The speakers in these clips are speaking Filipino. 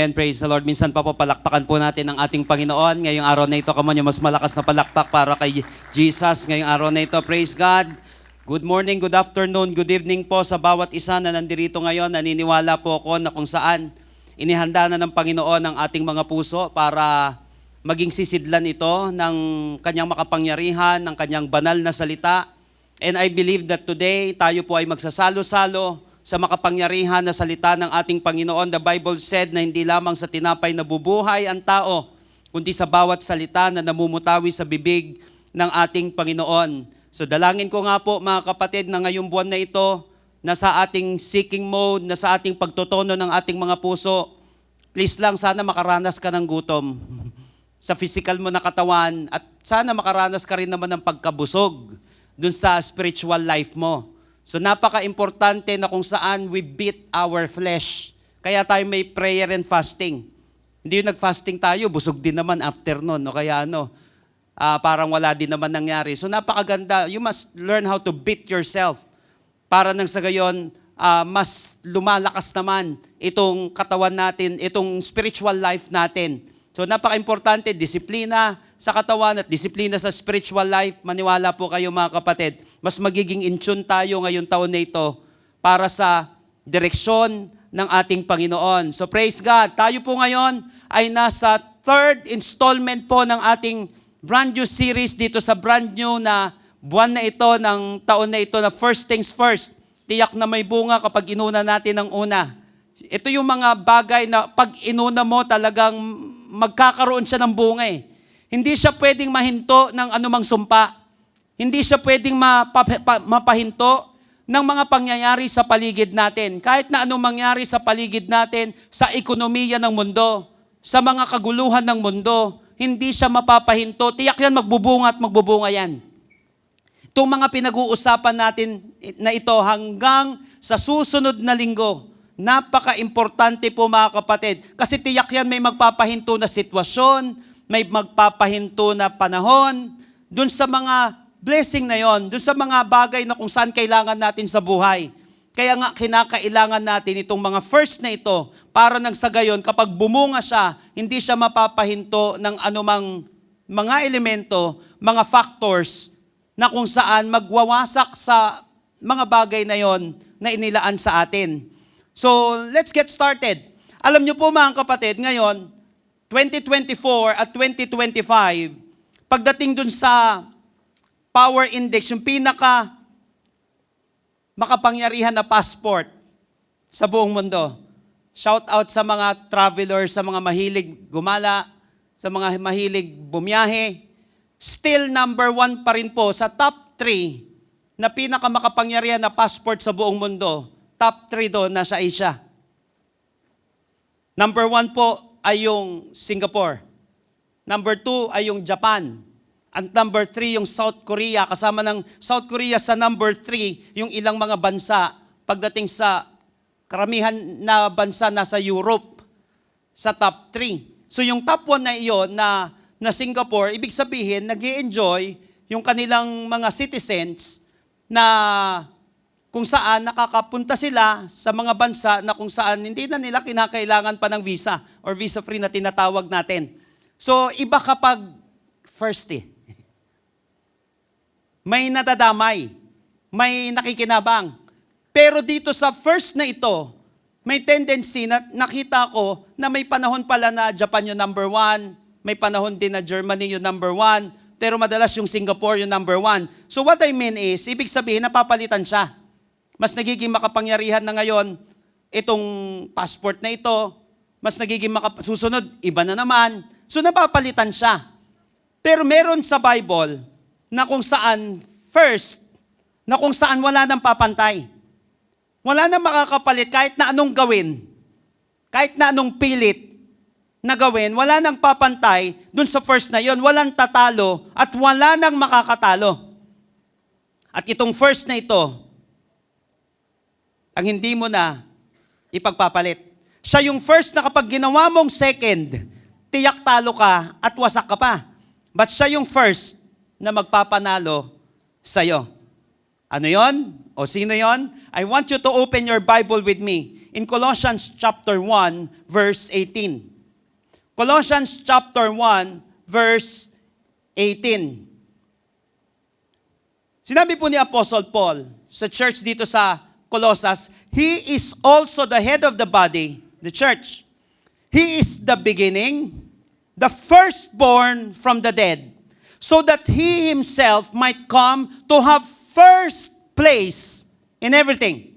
Amen. Praise the Lord. Minsan pa po palakpakan po natin ang ating Panginoon. Ngayong araw na ito, kaman yung mas malakas na palakpak para kay Jesus. Ngayong araw na ito, praise God. Good morning, good afternoon, good evening po sa bawat isa na nandirito ngayon. Naniniwala po ako na kung saan inihanda na ng Panginoon ang ating mga puso para maging sisidlan ito ng kanyang makapangyarihan, ng kanyang banal na salita. And I believe that today tayo po ay magsasalo-salo sa makapangyarihan na salita ng ating Panginoon. The Bible said na hindi lamang sa tinapay nabubuhay ang tao, kundi sa bawat salita na namumutawi sa bibig ng ating Panginoon. So dalangin ko nga po mga kapatid na ngayong buwan na ito, na sa ating seeking mode, na sa ating pagtutono ng ating mga puso, please lang sana makaranas ka ng gutom sa physical mo na katawan at sana makaranas ka rin naman ng pagkabusog dun sa spiritual life mo. So napaka-importante na kung saan we beat our flesh. Kaya tayo may prayer and fasting. Hindi yung nag-fasting tayo, busog din naman after nun. O kaya parang wala din naman nangyari. So napakaganda. You must learn how to beat yourself. Para nang sa gayon, mas lumalakas naman itong katawan natin, itong spiritual life natin. So napaka-importante, disiplina sa katawan at disiplina sa spiritual life. Maniwala po kayo mga kapatid, mas magiging in tune tayo ngayong taon na ito para sa direksyon ng ating Panginoon. So praise God. Tayo po ngayon ay nasa third installment po ng ating brand new series dito sa brand new na buwan na ito ng taon na ito na First Things First. Tiyak na may bunga kapag inuna natin ang una. Ito yung mga bagay na pag inuna mo talagang magkakaroon siya ng bunga eh. Hindi siya pwedeng mahinto ng anumang sumpa. Hindi siya pwedeng mapahinto ng mga pangyayari sa paligid natin. Kahit na anong mangyari sa paligid natin, sa ekonomiya ng mundo, sa mga kaguluhan ng mundo, hindi siya mapapahinto. Tiyak yan, magbubunga at magbubunga yan. Itong mga pinag-uusapan natin na ito hanggang sa susunod na linggo, napaka-importante po mga kapatid. Kasi tiyak yan may magpapahinto na sitwasyon, may magpapahinto na panahon, dun sa mga blessing na yon, dun sa mga bagay na kung saan kailangan natin sa buhay. Kaya nga kinakailangan natin itong mga first na ito para nang sa gayon kapag bumunga siya, hindi siya mapapahinto ng anumang mga elemento, mga factors na kung saan magwawasak sa mga bagay na yon na inilaan sa atin. So, let's get started. Alam niyo po mga kapatid, ngayon, 2024 at 2025, pagdating dun sa power index, yung pinaka makapangyarihan na passport sa buong mundo. Shout out sa mga travelers, sa mga mahilig gumala, sa mga mahilig bumiyahe. Still number 1 pa rin po sa top 3 na pinaka makapangyarihan na passport sa buong mundo. Top 3 doon nasa Asia. Number 1 po ay yung Singapore. Number 2 ay yung Japan. At number 3 yung South Korea. Kasama ng South Korea sa number 3 yung ilang mga bansa. Pagdating sa karamihan na bansa nasa Europe sa top 3. So yung top 1 na iyon na Singapore, ibig sabihin nag-i-enjoy yung kanilang mga citizens na kung saan nakakapunta sila sa mga bansa na kung saan hindi na nila kinakailangan pa ng visa or visa-free na tinatawag natin. So, iba kapag first may nadadamay, may nakikinabang. Pero dito sa first na ito, may tendency na nakita ko na may panahon pala na Japan yung number 1, may panahon din na Germany yung number 1, pero madalas yung Singapore yung number 1. So what I mean is, ibig sabihin napapalitan siya. Mas nagiging makapangyarihan na ngayon itong passport na ito, mas nagiging susunod, iba na naman. So napapalitan siya. Pero meron sa Bible na kung saan first, na kung saan wala nang papantay. Wala nang makakapalit kahit na anong gawin, kahit na anong pilit na gawin, wala nang papantay dun sa first na yon, walang tatalo at wala nang makakatalo. At itong first na ito, ang hindi mo na ipagpapalit. Siya yung first na kapag ginawa mong second, tiyak talo ka at wasak ka pa. But siya yung first na magpapanalo sa'yo. Ano yon? O sino yon? I want you to open your Bible with me. in Colossians chapter 1, verse 18. Colossians chapter 1, verse 18. Sinabi po ni Apostle Paul sa church dito sa Colossus, He is also the head of the body, the church. He is the beginning, the firstborn from the dead, so that He Himself might come to have first place in everything.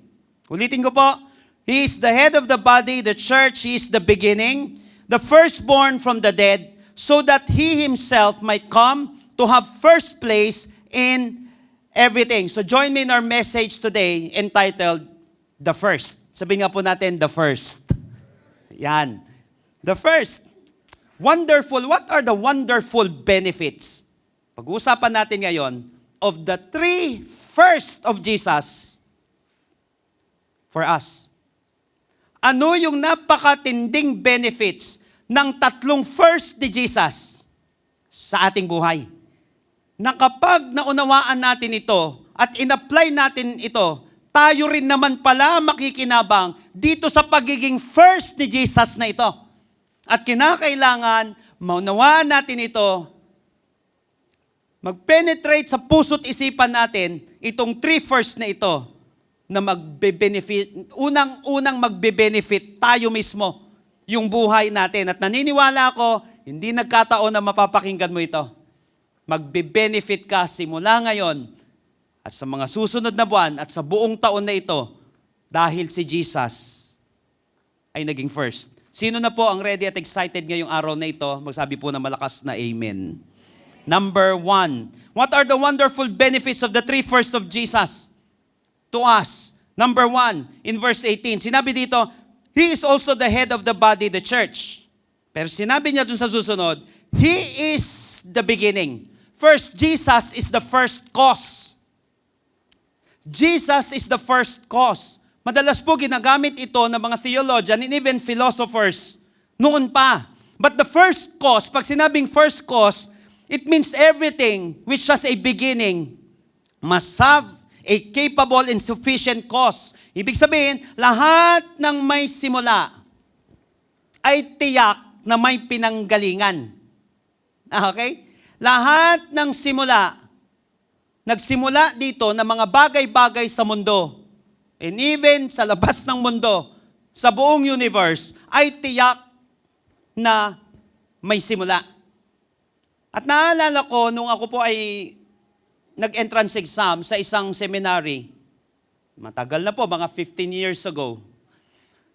Ulitin ko po, He is the head of the body, the church. He is the beginning, the firstborn from the dead, so that He Himself might come to have first place in everything. So join me in our message today entitled, The First. Sabihin nga po natin, The First. Yan. The first. Wonderful. What are the wonderful benefits? Pag-uusapan natin ngayon of the three first of Jesus for us. Ano yung napakatinding benefits ng tatlong first ni Jesus sa ating buhay? Na kapag naunawaan natin ito at in-apply natin ito, tayo rin naman pala makikinabang dito sa pagiging first ni Jesus na ito. At kinakailangan maunawaan natin ito, mag-penetrate sa puso't isipan natin itong three first na ito na magbe-benefit, unang magbe-benefit tayo mismo yung buhay natin. At naniniwala ako, hindi nagkataon na mapapakinggan mo ito. Magbe-benefit ka simula ngayon at sa mga susunod na buwan at sa buong taon na ito dahil si Jesus ay naging first. Sino na po ang ready at excited ngayong araw na ito? Magsabi po na malakas na amen. Number 1. What are the wonderful benefits of the three first of Jesus to us? Number 1, in verse 18, sinabi dito, He is also the head of the body, the church. Pero sinabi niya dun sa susunod, He is the beginning. First, Jesus is the first cause. Jesus is the first cause. Madalas po ginagamit ito ng mga theologian and even philosophers noon pa. But the first cause, pag sinabing first cause, it means everything which has a beginning must have a capable and sufficient cause. Ibig sabihin, lahat ng may simula ay tiyak na may pinanggalingan. Okay? Lahat ng simula, nagsimula dito na mga bagay-bagay sa mundo, and even sa labas ng mundo, sa buong universe, ay tiyak na may simula. At naalala ko, nung ako po ay nag-entrance exam sa isang seminary, matagal na po, mga 15 years ago,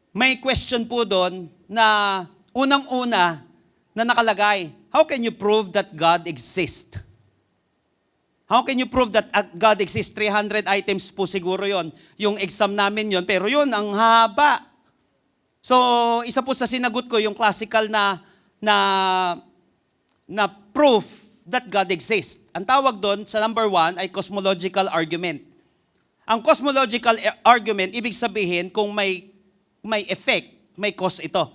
may question po doon na unang-una na nakalagay, how can you prove that God exists? How can you prove that God exists? 300 items po siguro yon. Yung exam namin yon, pero yun, ang haba. So, isa po sa sinagot ko, yung classical na proof that God exists. Ang tawag doon sa number 1 ay cosmological argument. Ang cosmological argument, ibig sabihin kung may effect, may cause ito.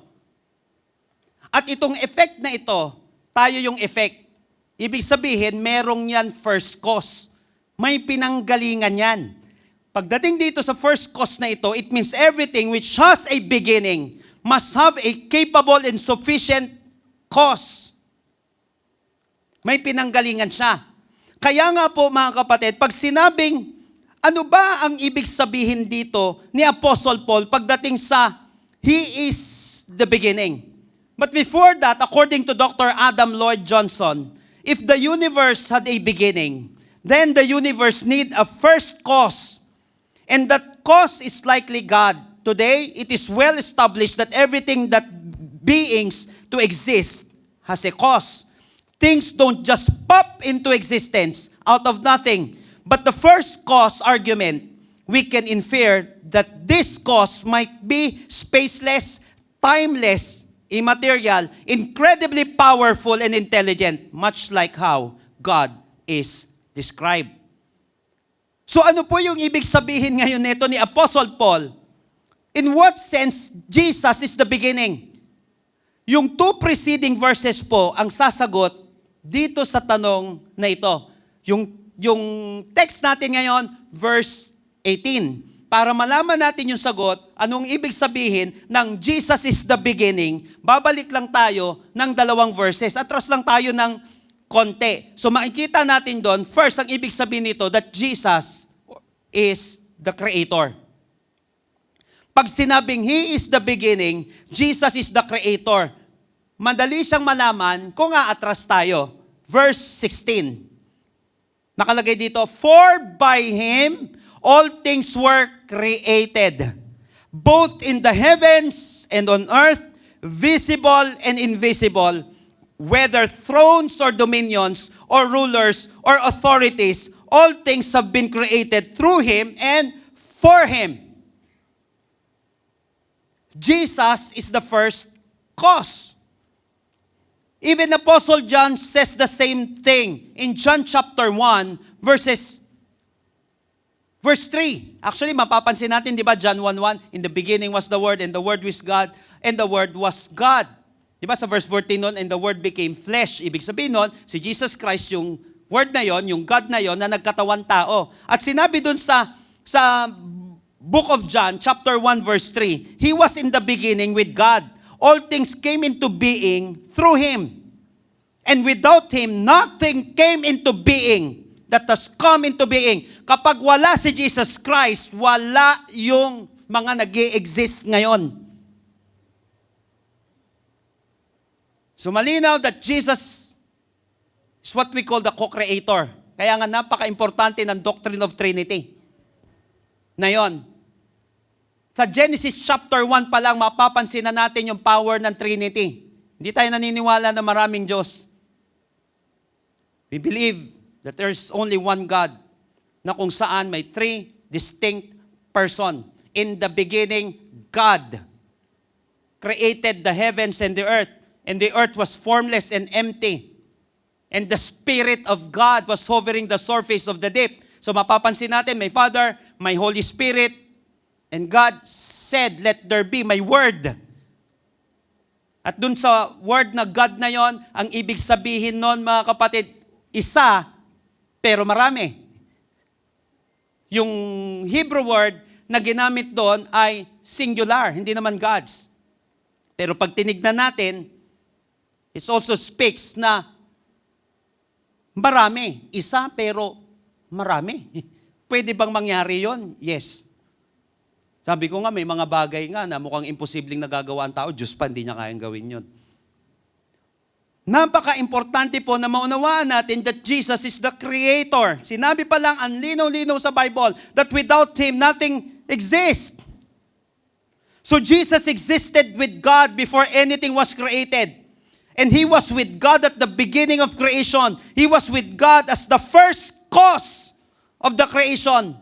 At itong effect na ito, tayo yung effect. Ibig sabihin, merong yan first cause. May pinanggalingan yan. Pagdating dito sa first cause na ito, it means everything which has a beginning must have a capable and sufficient cause. May pinanggalingan siya. Kaya nga po mga kapatid, pag sinabing, ano ba ang ibig sabihin dito ni Apostle Paul pagdating sa He is the beginning? But before that, according to Dr. Adam Lloyd Johnson, if the universe had a beginning, then the universe need a first cause. And that cause is likely God. Today, it is well established that everything that beings to exist has a cause. Things don't just pop into existence out of nothing. But the first cause argument, we can infer that this cause might be spaceless, timeless, immaterial, incredibly powerful and intelligent, much like how God is described. So ano po yung ibig sabihin ngayon nito ni Apostle Paul? In what sense Jesus is the beginning? Yung two preceding verses po ang sasagot dito sa tanong na ito. Yung text natin ngayon, verse 18. para malaman natin yung sagot, anong ibig sabihin ng Jesus is the beginning, babalik lang tayo ng 2 verses. Atras lang tayo ng konti. So makikita natin doon, first, ang ibig sabihin nito, that Jesus is the Creator. Pag sinabing He is the beginning, Jesus is the Creator, madali siyang malaman kung aatras tayo. Verse 16. Nakalagay dito, for by Him, all things were created, both in the heavens and on earth, visible and invisible, whether thrones or dominions or rulers or authorities, all things have been created through Him and for Him. Jesus is the first cause. Even Apostle John says the same thing in John chapter 1, verse 3. Actually, mapapansin natin, di ba, John 1:1, in the beginning was the Word, and the Word was God, and the Word was God. Di ba, sa verse 14 nun, and the Word became flesh. Ibig sabihin nun, si Jesus Christ, yung Word na yon, yung God na yon, na nagkatawan tao. At sinabi dun sa book of John, chapter 1, verse 3, He was in the beginning with God. All things came into being through Him. And without Him, nothing came into being that has come into being. Kapag wala si Jesus Christ, wala yung mga nag-i-exist ngayon. So malinaw that Jesus is what we call the co-creator. Kaya nga napaka-importante ng doctrine of Trinity. Na yon. Sa Genesis chapter 1 pa lang, mapapansin na natin yung power ng Trinity. Hindi tayo naniniwala na maraming Diyos. We believe that there is only one God, na kung saan may three distinct person. In the beginning, God created the heavens and the earth was formless and empty. And the Spirit of God was hovering the surface of the deep. So mapapansin natin, may Father, may Holy Spirit, and God said, let there be, my Word. At dun sa Word na God na yon, ang ibig sabihin nun, mga kapatid, isa, pero marami. Yung Hebrew word na ginamit doon ay singular, hindi naman gods. Pero pag tinignan natin, it also speaks na marami. Isa pero marami. Pwede bang mangyari yon? Yes. Sabi ko nga, may mga bagay nga na mukhang imposibleng nagagawa ang tao, Diyos pa, hindi niya kayang gawin yon. Napaka-importante po na maunawaan natin that Jesus is the Creator. Sinabi pa lang, ang linaw-linaw sa Bible, that without Him, nothing exists. So Jesus existed with God before anything was created. And He was with God at the beginning of creation. He was with God as the first cause of the creation.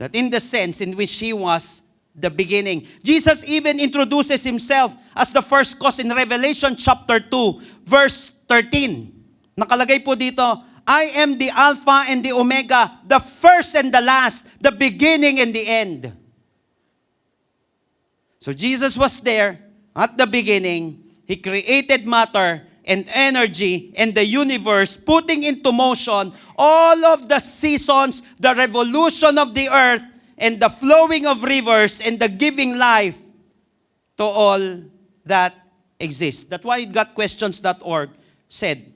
That in the sense in which He was the beginning. Jesus even introduces Himself as the first cause in Revelation chapter 2, verse 13. Nakalagay po dito, I am the Alpha and the Omega, the first and the last, the beginning and the end. So Jesus was there at the beginning. He created matter and energy and the universe, putting into motion all of the seasons, the revolution of the earth, and the flowing of rivers, and the giving life to all that exists. That's why GotQuestions.org said,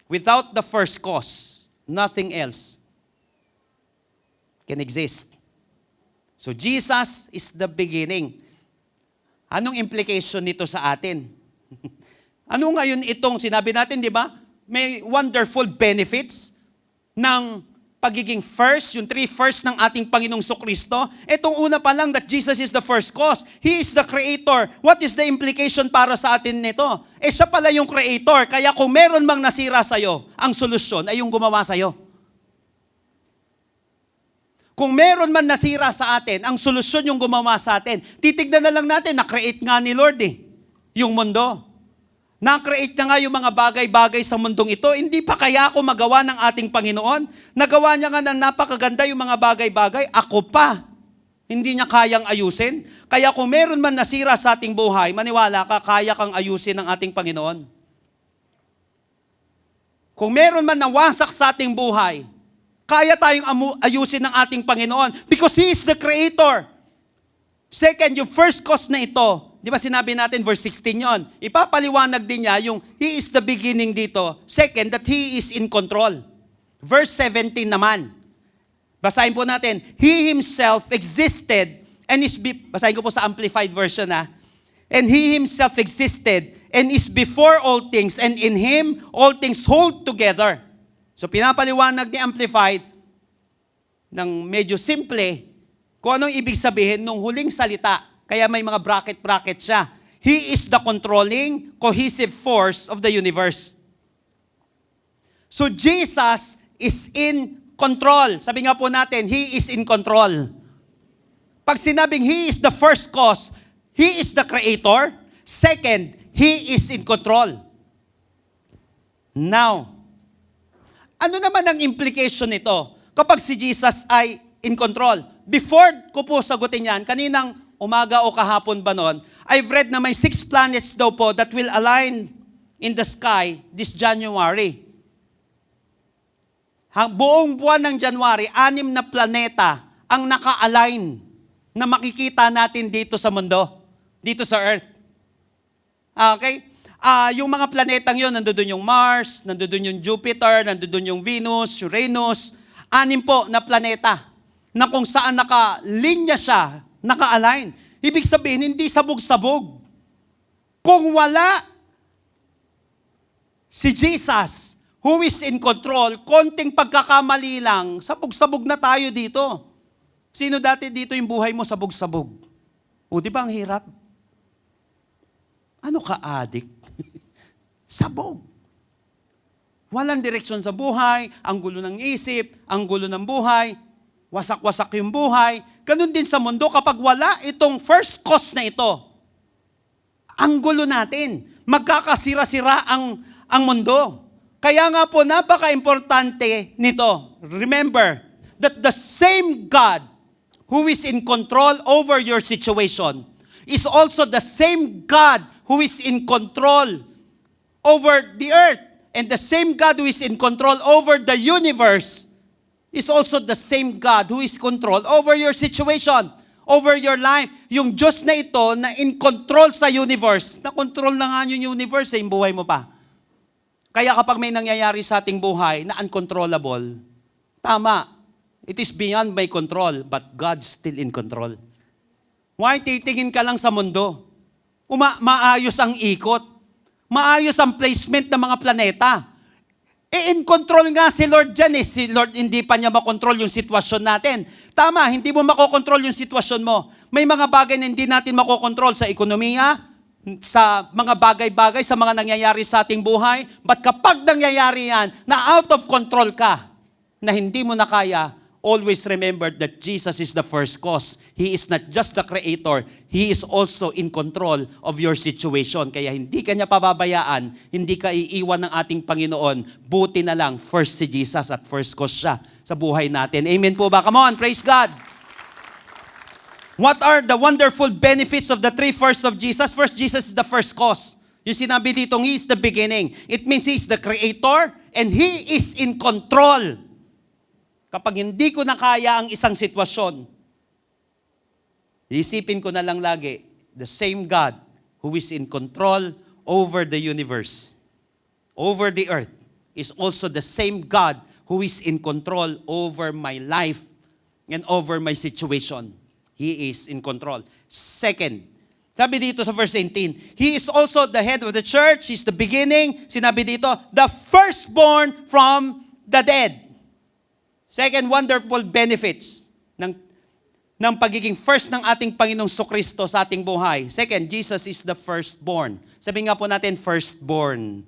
without the first cause, nothing else can exist. So Jesus is the beginning. Anong implication nito sa atin? Ano ngayon itong sinabi natin, di ba? May wonderful benefits ng pagiging first, yung three first ng ating Panginoong Sokristo. Itong una pa lang that Jesus is the first cause. He is the Creator. What is the implication para sa atin nito? Siya pala yung Creator. Kaya kung meron mang nasira sa'yo, ang solusyon ay yung gumawa sa'yo. Kung meron man nasira sa atin, ang solusyon yung gumawa sa atin. Titignan na lang natin, na-create nga ni Lord yung mundo. Na-create na nga yung mga bagay-bagay sa mundong ito. Hindi pa kaya ako magawa ng ating Panginoon? Nagawa niya nga ng napakaganda yung mga bagay-bagay. Ako pa. Hindi niya kayang ayusin. Kaya kung meron man nasira sa ating buhay, maniwala ka, kaya kang ayusin ng ating Panginoon. Kung meron man nawasak sa ating buhay, Kaya tayong ayusin ng ating Panginoon because He is the Creator. Second, yung first cause na ito, di ba sinabi natin verse 16 yon? Ipapaliwanag din niya yung He is the beginning dito. Second, that He is in control. Verse 17 naman. Basahin po natin. He Himself existed and is... Basahin ko po sa Amplified Version And He Himself existed and is before all things, and in Him all things hold together. So pinapaliwanag ni Amplified ng medyo simple kung anong ibig sabihin nung huling salita. Kaya may mga bracket-bracket siya. He is the controlling, cohesive force of the universe. So Jesus is in control. Sabi nga po natin, He is in control. Pag sinabing He is the first cause, He is the creator. Second, He is in control. Now, ano naman ang implication nito kapag si Jesus ay in control? Before ko po sagutin yan, kaninang umaga o kahapon ba nun, I've read na may 6 planets daw po that will align in the sky this January. Buong buwan ng January, 6 na planeta ang naka-align na makikita natin dito sa mundo, dito sa Earth. Okay? Yung mga planetang yun, nandoon yung Mars, nandoon yung Jupiter, nandoon yung Venus, Uranus, 6 po na planeta na kung saan nakalinya siya, naka-align. Ibig sabihin, hindi sabog-sabog. Kung wala si Jesus, who is in control, konting pagkakamali lang, sabog-sabog na tayo dito. Sino dati dito yung buhay mo sabog-sabog? O di ba ang hirap? Ano ka, adik? Sabog. Walang direksyon sa buhay, ang gulo ng isip, ang gulo ng buhay, wasak-wasak yung buhay. Ganun din sa mundo kapag wala itong first cause na ito. Ang gulo natin. Magkakasira-sira ang mundo. Kaya nga po, napaka-importante nito. Remember that the same God who is in control over your situation is also the same God who is in control over the earth. And the same God who is in control over the universe is also the same God who is control over your situation, over your life. Yung Diyos na ito na in control sa universe, na control na nga yung universe yung buhay mo pa. Kaya kapag may nangyayari sa ating buhay na uncontrollable, tama, it is beyond my control, but God's still in control. Why titingin ka lang sa mundo? Maayos ang ikot. Maayos ang placement ng mga planeta. In control nga si Lord dyan eh. Si Lord hindi pa niya makontrol yung sitwasyon natin. Tama, hindi mo makokontrol yung sitwasyon mo. May mga bagay na hindi natin makokontrol sa ekonomiya, sa mga bagay-bagay, sa mga nangyayari sa ating buhay. But kapag nangyayari yan, na out of control ka, na hindi mo na kaya, always remember that Jesus is the first cause. He is not just the creator, He is also in control of your situation. Kaya hindi ka niya pababayaan, hindi ka iiwan ng ating Panginoon. Buti na lang, first si Jesus at first cause siya sa buhay natin. Amen po ba? Come on, praise God! What are the wonderful benefits of the 3 firsts of Jesus? First, Jesus is the first cause. Yung sinabi ditong He is the beginning. It means He is the creator and He is in control. Kapag hindi ko na kaya ang isang sitwasyon, isipin ko na lang lagi, the same God who is in control over the universe, over the earth, is also the same God who is in control over my life and over my situation. He is in control. Second, sabi dito sa verse 18, He is also the head of the church, He's the beginning, sinabi dito, the firstborn from the dead. Second, wonderful benefits ng pagiging first ng ating Panginoong Kristo sa ating buhay. Second, Jesus is the firstborn. Sabi nga po natin, firstborn.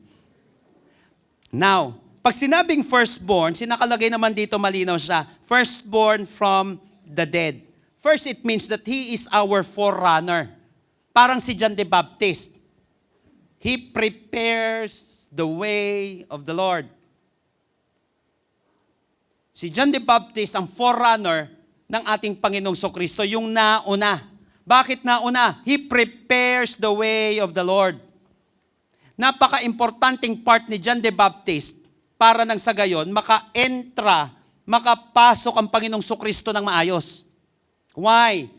Now, pag sinabing firstborn, sinakalagay naman dito malinaw siya, firstborn from the dead. First, it means that He is our forerunner. Parang si John the Baptist. He prepares the way of the Lord. Si John the Baptist ang forerunner ng ating Panginoong Kristo, yung nauna. Bakit nauna? He prepares the way of the Lord. Napaka-importanting part ni John the Baptist para nang sa gayon, maka-entra makapasok ang Panginoong Sukristo ng maayos. Why?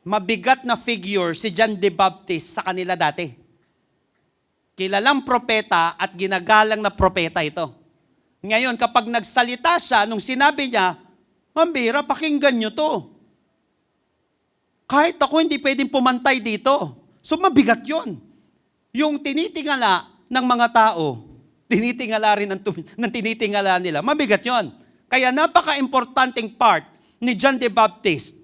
Mabigat na figure si John the Baptist sa kanila dati. Kilalang propeta at ginagalang na propeta ito. Ngayon, kapag nagsalita siya, nung sinabi niya, Mambira, pakinggan nyo to. Kahit ako hindi pwedeng pumantay dito. So mabigat yun. Yung tinitingala ng mga tao, tinitingala rin ng tinitingala nila, mabigat yun. Kaya napaka-importanting part ni John the Baptist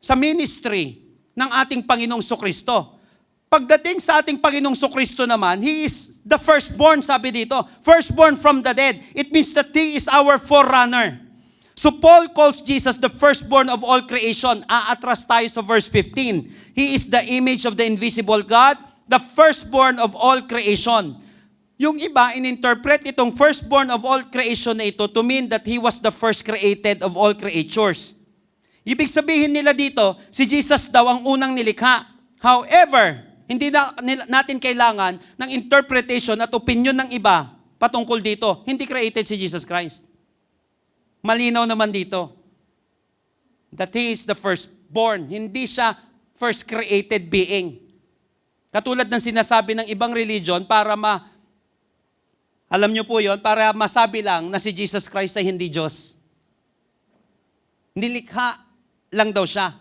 sa ministry ng ating Panginoong Sukristo. Pagdating sa ating Panginoong Sukristo naman, He is the firstborn, sabi dito. Firstborn from the dead. It means that He is our forerunner. So Paul calls Jesus the firstborn of all creation. Aatras tayo sa verse 15. He is the image of the invisible God, the firstborn of all creation. Yung iba, ininterpret itong firstborn of all creation na ito to mean that He was the first created of all creatures. Ibig sabihin nila dito, si Jesus daw ang unang nilikha. However, hindi natin kailangan ng interpretation at opinion ng iba patungkol dito. Hindi created si Jesus Christ. Malinaw naman dito that He is the firstborn. Hindi siya first created being. Katulad ng sinasabi ng ibang religion alam niyo po yon, para masabi lang na si Jesus Christ ay hindi Diyos. Nilikha lang daw siya.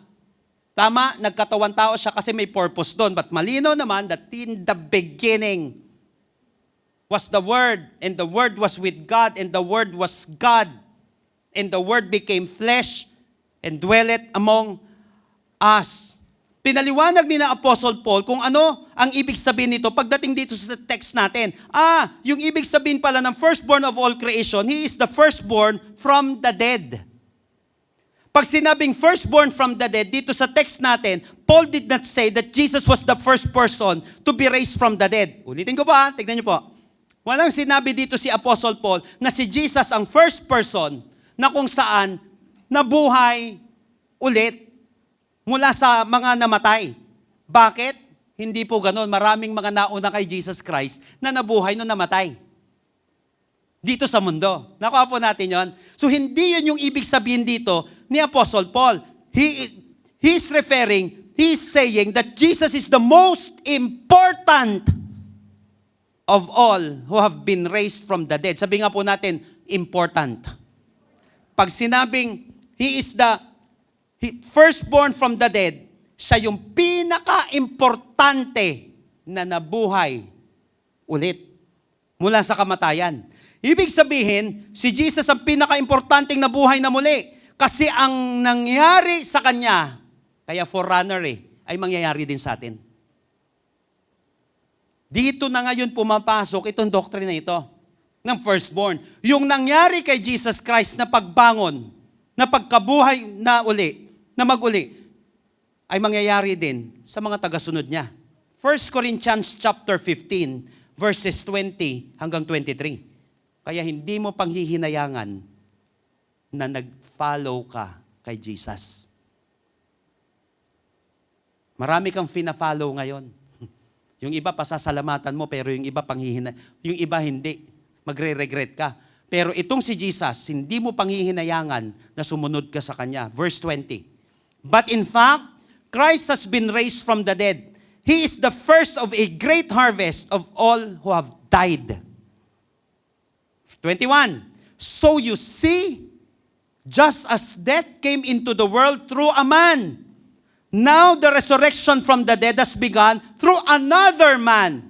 Tama, nagkatawan tao siya kasi may purpose doon. But malinaw naman that in the beginning was the Word, and the Word was with God, and the Word was God. And the Word became flesh and dwelleth among us. Pinaliwanag ni na Apostle Paul kung ano ang ibig sabihin nito pagdating dito sa text natin. Yung ibig sabihin pala ng firstborn of all creation, He is the firstborn from the dead. Pag sinabing firstborn from the dead, dito sa text natin, Paul did not say that Jesus was the first person to be raised from the dead. Ulitin ko pa, tignan niyo po. Walang sinabi dito si Apostle Paul na si Jesus ang first person na kung saan nabuhay ulit mula sa mga namatay. Bakit? Hindi po ganon. Maraming mga nauna kay Jesus Christ na nabuhay nung namatay. Dito sa mundo. Nakuha po natin yon. So hindi yun yung ibig sabihin dito ni Apostle Paul. He's saying that Jesus is the most important of all who have been raised from the dead. Sabi nga po natin, important. Pag sinabing He is the firstborn from the dead, siya yung pinaka-importante na nabuhay ulit mula sa kamatayan. Ibig sabihin, si Jesus ang pinaka-importanteng nabuhay na muli. Kasi ang nangyari sa Kanya, kaya forerunner ay mangyayari din sa atin. Dito na ngayon pumapasok itong doctrine na ito ng firstborn. Yung nangyari kay Jesus Christ na pagbangon, na pagkabuhay na uli, na maguli, ay mangyayari din sa mga tagasunod niya. 1 Corinthians chapter 15, verses 20 hanggang 23. Kaya hindi mo panghihinayangan na nag-follow ka kay Jesus. Marami kang fina-follow ngayon. Yung iba pasasalamatan mo, pero yung iba yung iba hindi. Magre-regret ka. Pero itong si Jesus, hindi mo panghihinayangan na sumunod ka sa Kanya. Verse 20. But in fact, Christ has been raised from the dead. He is the first of a great harvest of all who have died. 21. So you see, just as death came into the world through a man, now the resurrection from the dead has begun through another man.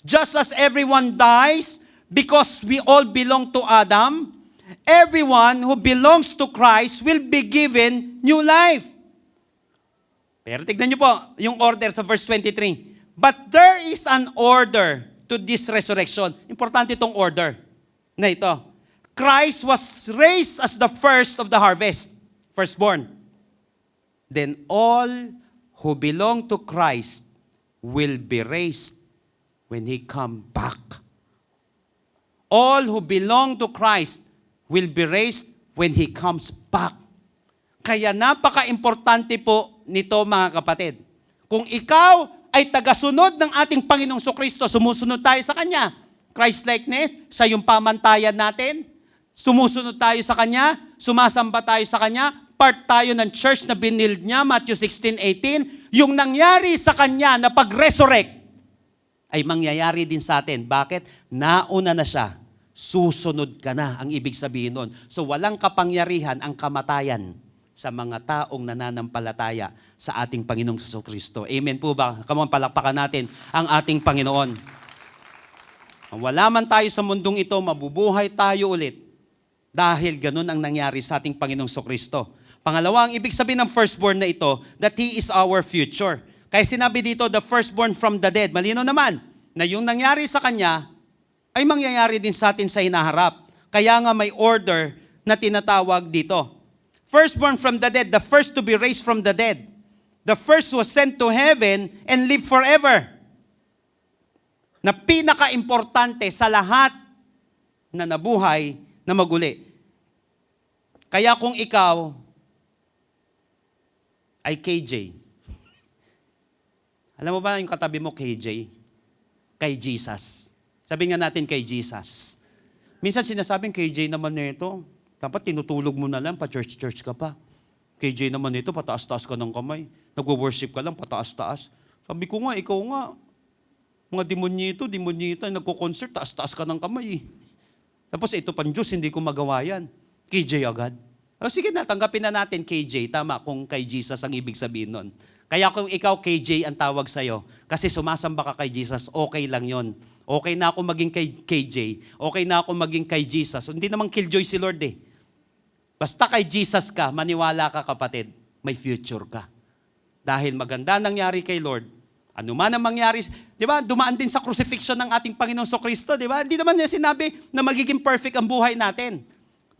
Just as everyone dies, because we all belong to Adam, everyone who belongs to Christ will be given new life. Pero tignan niyo po yung order sa verse 23. But there is an order to this resurrection. Importante itong order na ito. Christ was raised as the first of the harvest, firstborn. Then all who belong to Christ will be raised when He come back. All who belong to Christ will be raised when He comes back. Kaya napaka-importante po nito mga kapatid. Kung ikaw ay tagasunod ng ating Panginoong Sukristo, sumusunod tayo sa Kanya. Christ-likeness, siya yung pamantayan natin. Sumusunod tayo sa Kanya. sumasamba tayo sa Kanya, part tayo ng church na binild niya, Matthew 16:18, yung nangyari sa Kanya na pag-resurrect, ay mangyayari din sa atin. Bakit? Nauna na siya. Susunod ka na, ang ibig sabihin nun. So walang kapangyarihan ang kamatayan sa mga taong nananampalataya sa ating Panginoong Jesucristo. Amen po ba? Come on, palakpakan natin ang ating Panginoon. Wala man tayo sa mundong ito, mabubuhay tayo ulit dahil ganun ang nangyari sa ating Panginoong Jesucristo. Pangalawa, ang ibig sabihin ng firstborn na ito, that He is our future. Kaya sinabi dito, the firstborn from the dead. Malino naman, na yung nangyari sa Kanya, ay mangyayari din sa atin sa hinaharap. Kaya nga may order na tinatawag dito. Firstborn from the dead, the first to be raised from the dead. The first was sent to heaven and live forever. Na pinaka-importante sa lahat na nabuhay na maguli. Kaya kung ikaw ay KJ, alam mo ba yung katabi mo KJ? Kay Jesus. Sabi nga natin kay Jesus. Minsan sinasabing KJ naman nito. Dapat tinutulog mo na lang, pa-church-church ka pa. KJ naman nito, pataas-taas ka ng kamay. Nagwo-worship ka lang, pataas-taas. Sabi ko nga, ikaw nga. Mga demonyita, nagko-concert, taas-taas ka ng kamay. Tapos ito pang Diyos, hindi ko magawa yan. KJ agad. O sige na, tanggapin na natin KJ. Tama kung kay Jesus ang ibig sabihin nun. Kaya kung ikaw KJ ang tawag sa'yo, kasi sumasamba ka kay Jesus, okay lang yon. Okay na ako maging kay KJ, okay na ako maging kay Jesus. Hindi naman killjoy si Lord eh. Basta kay Jesus ka, maniwala ka kapatid, may future ka. Dahil maganda nangyari kay Lord, ano man ang mangyari, di ba, dumaan din sa crucifixion ng ating Panginoong Jesucristo, di ba? Hindi naman niya sinabi na magiging perfect ang buhay natin.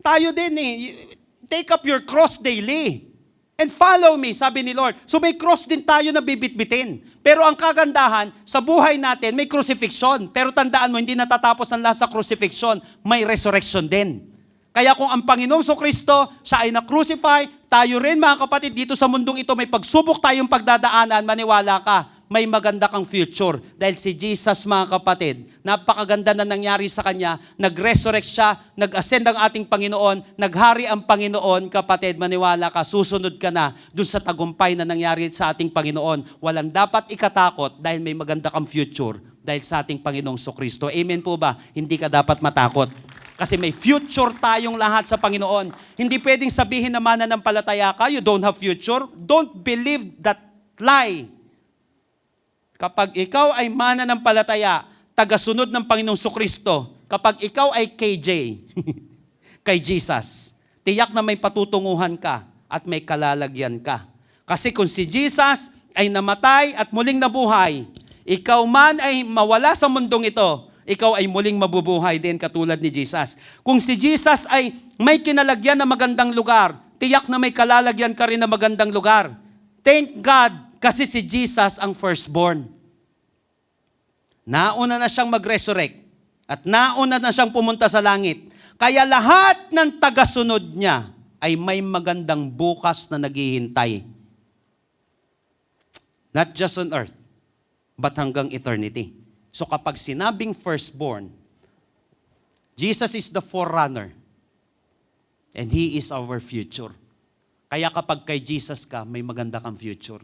Tayo din eh, take up your cross daily. And follow me, sabi ni Lord. So may cross din tayo na bibitbitin. Pero ang kagandahan, sa buhay natin, may crucifixion. Pero tandaan mo, hindi natatapos ang lahat sa crucifixion. May resurrection din. Kaya kung ang Panginoong Jesucristo, siya ay na-crucify, tayo rin mga kapatid, dito sa mundong ito, may pagsubok tayong pagdadaanan, maniwala ka, may maganda kang future. Dahil si Jesus, mga kapatid, napakaganda na nangyari sa Kanya, nag-resurrect siya, nag-ascend ang ating Panginoon, naghari ang Panginoon, kapatid, maniwala ka, susunod ka na dun sa tagumpay na nangyari sa ating Panginoon. Walang dapat ikatakot dahil may maganda kang future dahil sa ating Panginoong Jesucristo. Amen po ba? Hindi ka dapat matakot. Kasi may future tayong lahat sa Panginoon. Hindi pwedeng sabihin na mananampalataya ka, you don't have future. Don't believe that lie. Kapag ikaw ay mananampalataya, tagasunod ng Panginoong Jesucristo, kapag ikaw ay KJ, kay Jesus, tiyak na may patutunguhan ka at may kalalagyan ka. Kasi kung si Jesus ay namatay at muling nabuhay, ikaw man ay mawala sa mundong ito, ikaw ay muling mabubuhay din katulad ni Jesus. Kung si Jesus ay may kinalagyan na magandang lugar, tiyak na may kalalagyan ka rin na magandang lugar. Thank God, kasi si Jesus ang firstborn. Nauna na siyang mag-resurrect at nauna na siyang pumunta sa langit. Kaya lahat ng tagasunod niya ay may magandang bukas na naghihintay. Not just on earth, but hanggang eternity. So kapag sinabing firstborn, Jesus is the forerunner and He is our future. Kaya kapag kay Jesus ka, may maganda kang future.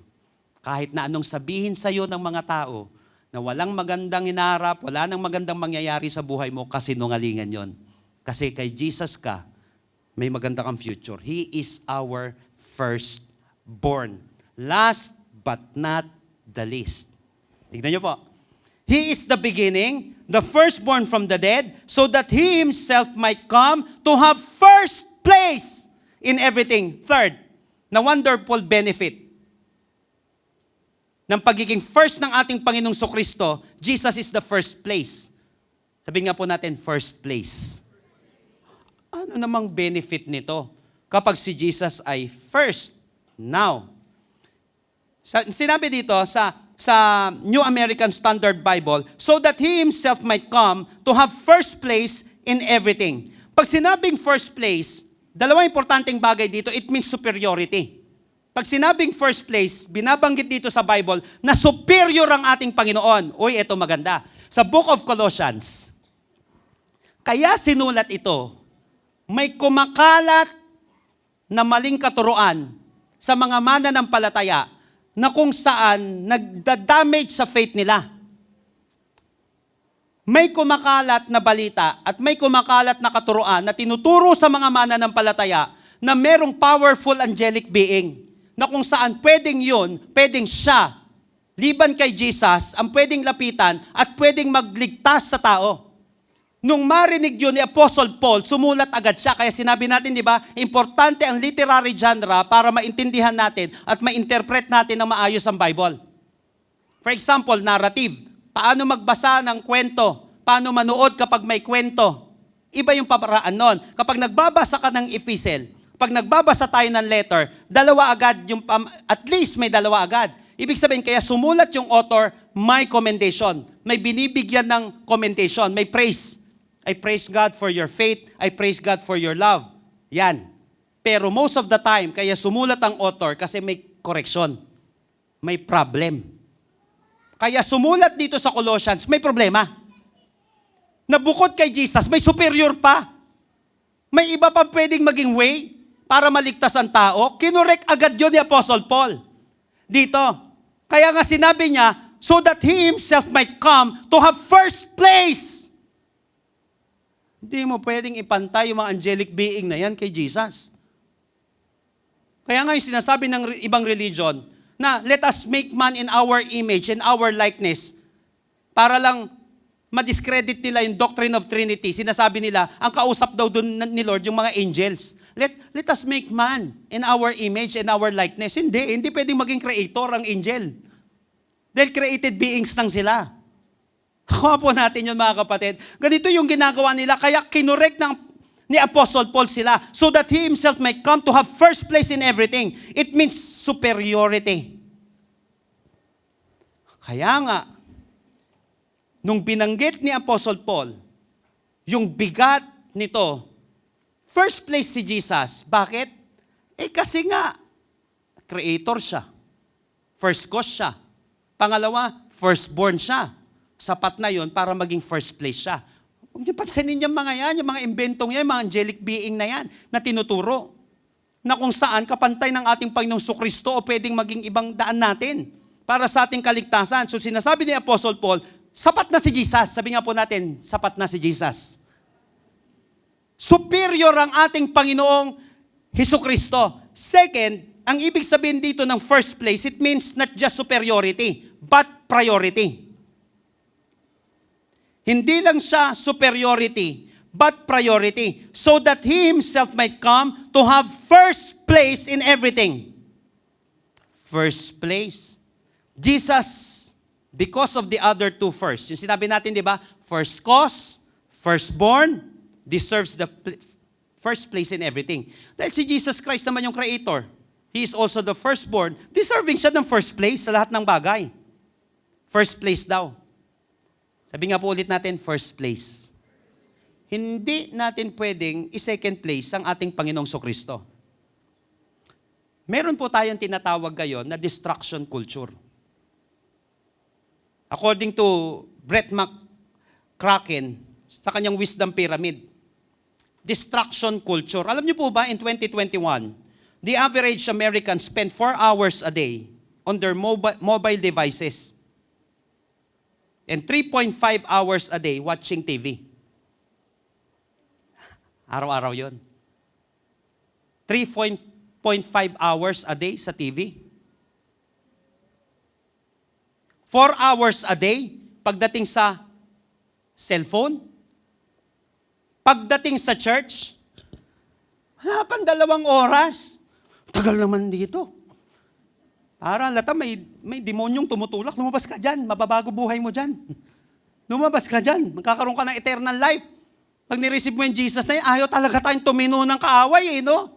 Kahit na anong sabihin sa'yo ng mga tao na walang magandang hinaharap, wala nang magandang mangyayari sa buhay mo, kasinungalingan yon. Kasi kay Jesus ka, may maganda kang future. He is our firstborn. Last but not the least. Tignan niyo po. He is the beginning, the firstborn from the dead, so that He Himself might come to have first place in everything. Third, na wonderful benefit ng pagiging first ng ating Panginoong Jesucristo, Jesus is the first place. Sabihin nga po natin, first place. Ano namang benefit nito kapag si Jesus ay first? Now, sinabi dito sa New American Standard Bible, so that He Himself might come to have first place in everything. Pag sinabing first place, dalawang importanteng bagay dito, it means superiority. Pag sinabing first place, binabanggit dito sa Bible na superior ang ating Panginoon. Uy, ito maganda. Sa Book of Colossians, kaya sinulat ito, may kumakalat na maling katuruan sa mga mananampalataya na kung saan nagda-damage sa faith nila. May kumakalat na balita at may kumakalat na katuruan na tinuturo sa mga mananampalataya na merong powerful angelic being na kung saan pwedeng yun, pwedeng siya, liban kay Jesus, ang pwedeng lapitan at pwedeng magligtas sa tao. Nung marinig yun ni Apostle Paul, sumulat agad siya. Kaya sinabi natin, di ba, importante ang literary genre para maintindihan natin at ma-interpret natin ng maayos ang Bible. For example, narrative. Paano magbasa ng kwento? Paano manood kapag may kwento? Iba yung paparaan nun. Kapag nagbabasa ka ng epistle, pag nagbabasa tayo ng letter, dalawa agad, at least may dalawa agad. Ibig sabihin, kaya sumulat yung author, may commendation. May binibigyan ng commendation, may praise. I praise God for your faith. I praise God for your love. Yan. Pero most of the time, kaya sumulat ang author kasi may correction. May problem. Kaya sumulat dito sa Colossians, may problema. Na bukod kay Jesus, may superior pa. May iba pa pwedeng maging way para maligtas ang tao. Kinorek agad yun ni Apostle Paul. Dito. Kaya nga sinabi niya, so that He Himself might come to have first place. Hindi mo pwedeng ipantay yung mga angelic being na yan kay Jesus. Kaya nga yung sinasabi ng ibang religion na let us make man in our image and our likeness para lang ma-discredit nila yung doctrine of Trinity. Sinasabi nila, ang kausap daw dun ni Lord yung mga angels. Let us make man in our image and our likeness. Hindi pwedeng maging creator ang angel. Dahil created beings lang sila. Kuha po natin yun mga kapatid. Ganito yung ginagawa nila, kaya kinorek ni Apostle Paul sila so that he himself might come to have first place in everything. It means superiority. Kaya nga, nung binanggit ni Apostle Paul, yung bigat nito, first place si Jesus. Bakit? Kasi nga, creator siya. First cause siya. Pangalawa, firstborn siya. Sapat na yon para maging first place siya. Huwag niyo pansinin yung mga inventong yan, yung mga angelic being na yan, na tinuturo. Na kung saan kapantay ng ating Panginoong Kristo o pwedeng maging ibang daan natin para sa ating kaligtasan. So sinasabi ni Apostle Paul, sapat na si Jesus. Sabi nga po natin, sapat na si Jesus. Superior ang ating Panginoong Kristo. Second, ang ibig sabihin dito ng first place, it means not just superiority, but priority. Hindi lang siya superiority, but priority. So that He Himself might come to have first place in everything. First place. Jesus, because of the other two first. Yung sinabi natin, di ba? First cause, firstborn, deserves the first place in everything. Dahil si Jesus Christ naman yung creator. He is also the firstborn. Deserving siya ng first place sa lahat ng bagay. First place daw. Sabi nga po ulit natin, first place. Hindi natin pwedeng i-second place ang ating Panginoong Kristo. Meron po tayong tinatawag ngayon na distraction culture. According to Brett McCracken, sa kanyang Wisdom Pyramid, distraction culture. Alam niyo po ba, in 2021, the average American spend 4 hours a day on their mobile devices. And 3.5 hours a day watching TV. Araw-araw yon. 3.5 hours a day sa TV. 4 hours a day pagdating sa cellphone. Pagdating sa church, wala pang 2 oras. Tagal naman dito. Para lata may demonyong tumutulak, lumabas ka dyan, mababago buhay mo dyan. Lumabas ka dyan, magkakaroon ka ng eternal life. Pag nireceive mo yung Jesus na yun, ayaw talaga tayong tumino ng kaaway no?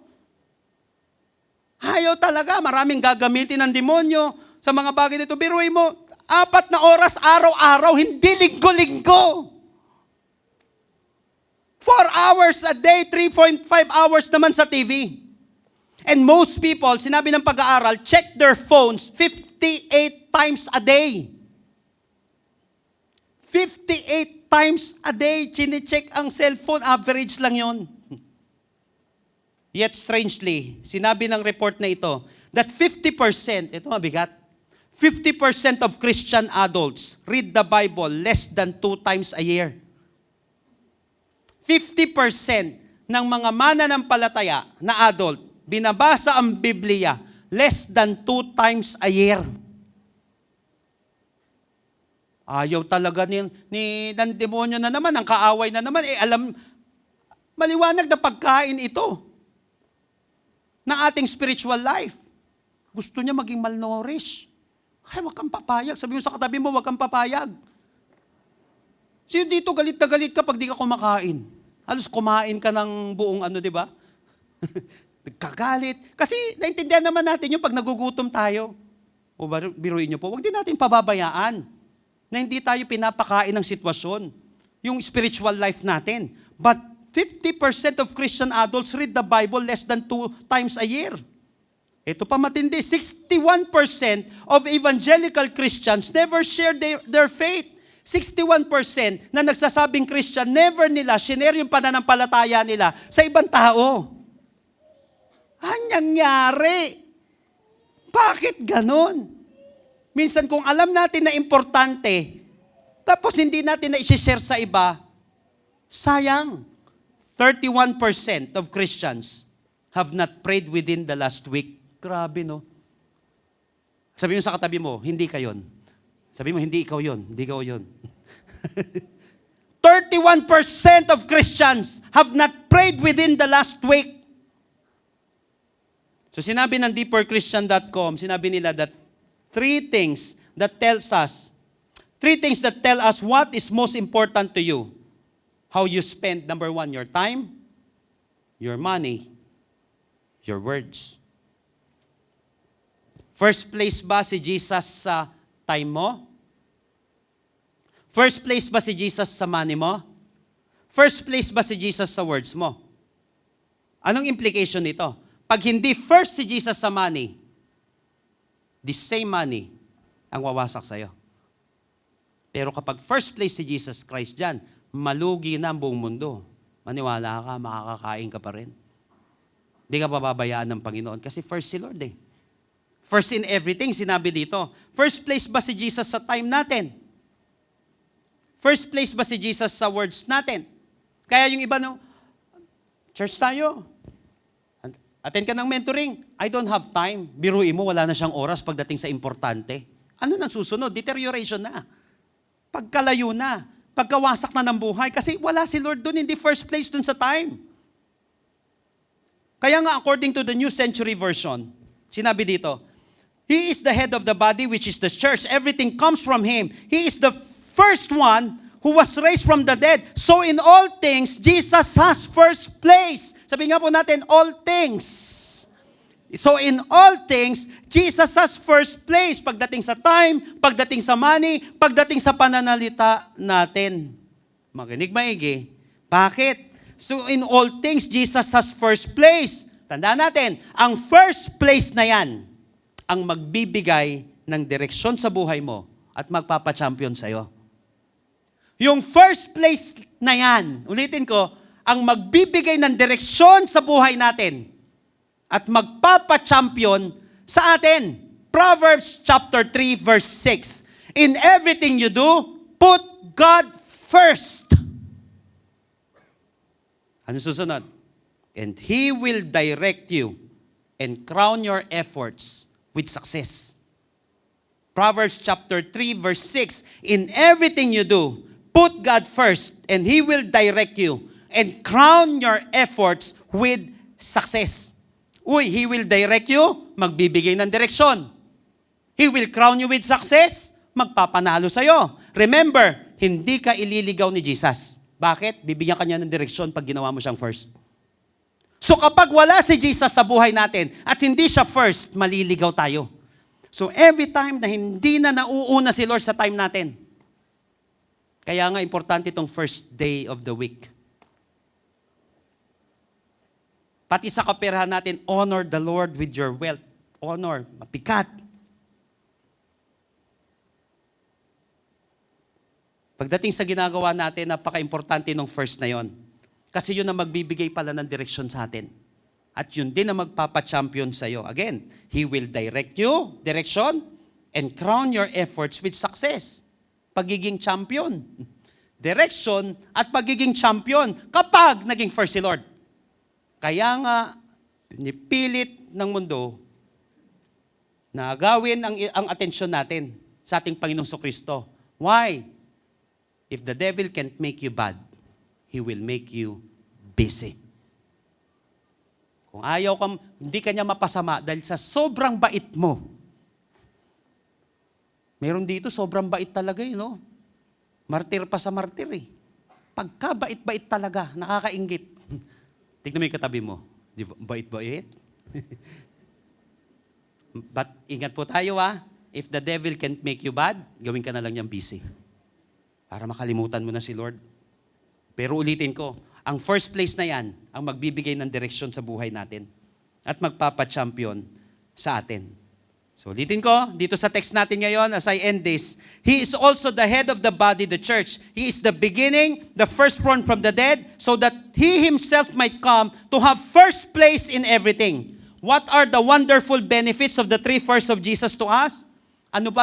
Ayaw talaga, maraming gagamitin ng demonyo sa mga bagay nito. Biruin mo, 4 na oras araw-araw, hindi linggo-linggo. 4 hours a day, 3.5 hours naman sa TV. And most people, sinabi ng pag-aaral, check their phones 58 times a day. 58 times a day, chine-check ang cellphone, average lang yon. Yet strangely, sinabi ng report na ito, that 50%, ito mabigat, 50% of Christian adults read the Bible less than 2 times a year. 50% ng mga mananampalataya na adult, binabasa ang Biblia less than 2 times a year. Ayaw talaga ng demonyo na naman, ang kaaway na naman, maliwanag na pagkain ito ng ating spiritual life. Gusto niya maging malnourished. Ay, wag kang papayag. Sabi mo sa katabi mo, wag kang papayag. Sino dito galit na galit ka pag di ka kumakain? Halos kumain ka ng buong di ba? Nagkagalit. Kasi naintindihan naman natin yung pag nagugutom tayo. O biruin niyo po, wag din natin pababayaan na hindi tayo pinapakain ng sitwasyon. Yung spiritual life natin. But 50% of Christian adults read the Bible less than 2 times a year. Ito pa matindi, 61% of evangelical Christians never share their faith. 61% na nagsasabing Christian, never nila shinare yung pananampalataya nila sa ibang tao. Anyang nangyari? Bakit ganon? Minsan kung alam natin na importante, tapos hindi natin na i-share sa iba, sayang. 31% of Christians have not prayed within the last week. Grabe, no? Sabi mo sa katabi mo, hindi ka yun. Sabi mo, hindi ikaw yun. Hindi ikaw yun. 31% of Christians have not prayed within the last week. So sinabi ng deeperchristian.com, sinabi nila that three things that tell us what is most important to you. How you spend, number 1, your time, your money, your words. First place ba si Jesus sa time mo? First place ba si Jesus sa money mo? First place ba si Jesus sa words mo? Anong implication nito? Pag hindi first si Jesus sa money, the same money ang wawasak sa'yo. Pero kapag first place si Jesus Christ dyan, malugi na ang buong mundo. Maniwala ka, makakakain ka pa rin. Hindi ka pababayaan ng Panginoon kasi first si Lord eh. First in everything, sinabi dito. First place ba si Jesus sa time natin? First place ba si Jesus sa words natin? Kaya yung iba, church tayo. Attend ka ng mentoring. I don't have time. Biruin mo, wala na siyang oras pagdating sa importante. Ano nang susunod? Deterioration na. Pagkalayo na. Pagkawasak na ng buhay. Kasi wala si Lord dun in the first place dun sa time. Kaya nga, according to the New Century Version, sinabi dito, He is the head of the body, which is the church. Everything comes from Him. He is the first one who was raised from the dead. So in all things, Jesus has first place. Sabi nga po natin, all things. So in all things, Jesus has first place. Pagdating sa time, pagdating sa money, pagdating sa pananalita natin. Makinig maigi. Bakit? So in all things, Jesus has first place. Tandaan natin, ang first place na yan, ang magbibigay ng direksyon sa buhay mo at magpapa-champion sa'yo. Yung first place na yan, ulitin ko, ang magbibigay ng direksyon sa buhay natin at magpapa-champion sa atin. Proverbs chapter 3 verse 6. In everything you do, put God first. Ano susunod? And He will direct you and crown your efforts with success. Proverbs chapter 3 verse 6. In everything you do, put God first and He will direct you and crown your efforts with success. Uy, He will direct you, magbibigay ng direksyon. He will crown you with success, magpapanalo sa'yo. Remember, hindi ka ililigaw ni Jesus. Bakit? Bibigyan ka niya ng direksyon pag ginawa mo siyang first. So kapag wala si Jesus sa buhay natin at hindi siya first, maliligaw tayo. So every time na hindi na nauuna si Lord sa time natin, kaya nga importante itong first day of the week. Pati sa kaperahan natin, honor the Lord with your wealth. Honor, mapikat. Pagdating sa ginagawa natin, napaka-importante ng first na yon. Kasi yun ang magbibigay pala ng direksyon sa atin. At yun din ang magpapa-champion sa'yo. Again, He will direct you, direction, and crown your efforts with success. Pagiging champion. Direction at pagiging champion kapag naging first si Lord. Kaya nga, pinipilit ng mundo na gawin ang atensyon natin sa ating Panginoong Kristo. Why? If the devil can't make you bad, he will make you busy. Kung ayaw kang, hindi ka niya mapasama dahil sa sobrang bait mo. Meron dito, sobrang bait talaga no? Martir pa sa martir eh. Pagka bait-bait talaga, nakakainggit. Tignan mo yung katabi mo. Di ba, bait-bait? But ingat po tayo if the devil can't make you bad, gawin ka na lang niyang busy. Para makalimutan mo na si Lord. Pero ulitin ko, ang first place na yan, ang magbibigay ng direksyon sa buhay natin. At magpapa-champion sa atin. So ulitin ko, dito sa text natin ngayon, as I end this, He is also the head of the body, the church. He is the beginning, the firstborn from the dead, so that He Himself might come to have first place in everything. What are the wonderful benefits of the three firsts of Jesus to us? Ano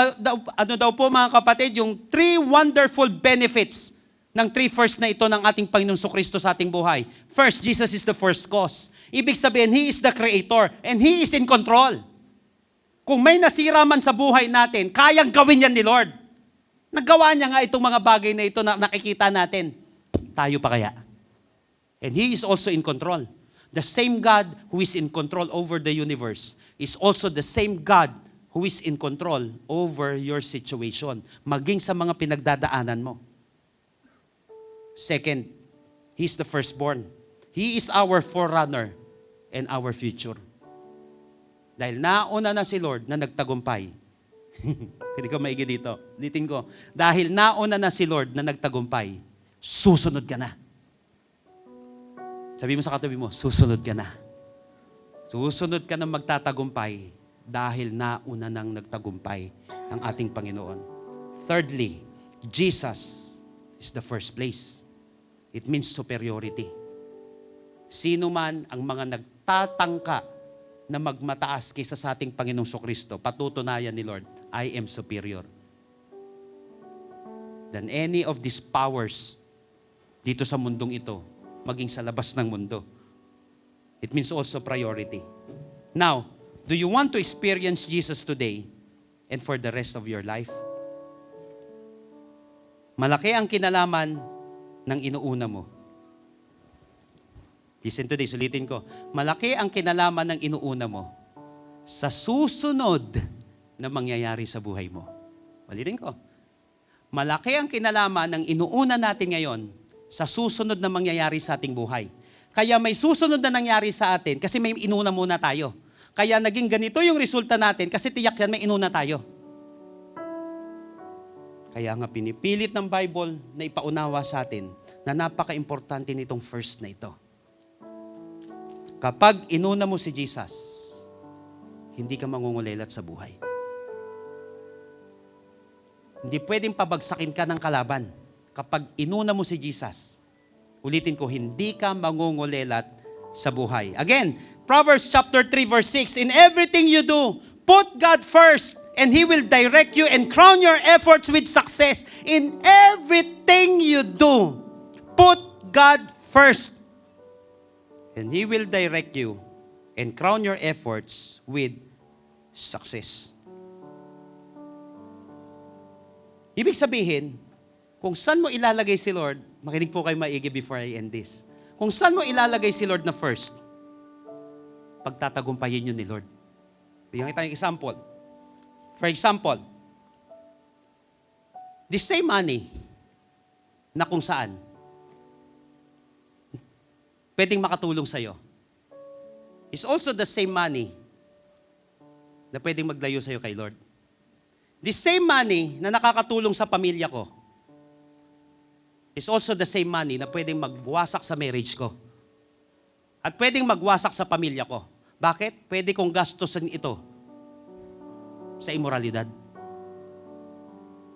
daw po mga kapatid, yung three wonderful benefits ng three firsts na ito ng ating Panginoong Kristo sa ating buhay. First, Jesus is the first cause. Ibig sabihin, He is the creator and He is in control. Kung may nasira man sa buhay natin, kayang gawin yan ni Lord. Nagawa niya nga itong mga bagay na ito na nakikita natin. Tayo pa kaya? And He is also in control. The same God who is in control over the universe is also the same God who is in control over your situation, maging sa mga pinagdadaanan mo. Second, He's the firstborn. He is our forerunner and our future. Dahil nauna na si Lord na nagtagumpay. Hindi ko maigi dito. Ulitin ko. Dahil nauna na si Lord na nagtagumpay, susunod ka na. Sabi mo sa katabi mo, susunod ka na. Susunod ka na magtatagumpay dahil nauna nang nagtagumpay ang ating Panginoon. Thirdly, Jesus is the first place. It means superiority. Sino man ang mga nagtatangka na magmataas kaysa sa ating Panginoong Kristo, patutunayan ni Lord, I am superior than any of these powers dito sa mundong ito, maging sa labas ng mundo. It means also priority. Now, do you want to experience Jesus today and for the rest of your life? Malaki ang kinalaman ng inuuna mo. Listen to this, ulitin ko. Malaki ang kinalaman ng inuuna mo sa susunod na mangyayari sa buhay mo. Ulitin ko. Malaki ang kinalaman ng inuuna natin ngayon sa susunod na mangyayari sa ating buhay. Kaya may susunod na nangyari sa atin kasi may inuna muna tayo. Kaya naging ganito yung resulta natin kasi tiyak yan may inuna tayo. Kaya nga pinipilit ng Bible na ipaunawa sa atin na napaka-importante nitong first na ito. Kapag inuna mo si Jesus, hindi ka mangungulelat sa buhay. Hindi pwedeng pabagsakin ka ng kalaban. Kapag inuna mo si Jesus, ulitin ko, hindi ka mangungulelat sa buhay. Again, Proverbs chapter 3 verse 6, in everything you do, put God first, and He will direct you and crown your efforts with success. In everything you do, put God first, and He will direct you and crown your efforts with success. Ibig sabihin, kung saan mo ilalagay si Lord, makinig po kayo maigi before I end this. Kung saan mo ilalagay si Lord na first, pagtatagumpayin yun ni Lord. Bigyan kita ng example. For example, the same money na kung saan pwedeng makatulong sa'yo is also the same money na pwedeng maglayo sa'yo kay Lord. The same money na nakakatulong sa pamilya ko is also the same money na pwedeng magwasak sa marriage ko. At pwedeng magwasak sa pamilya ko. Bakit? Pwede kong gastusin ito sa immoralidad.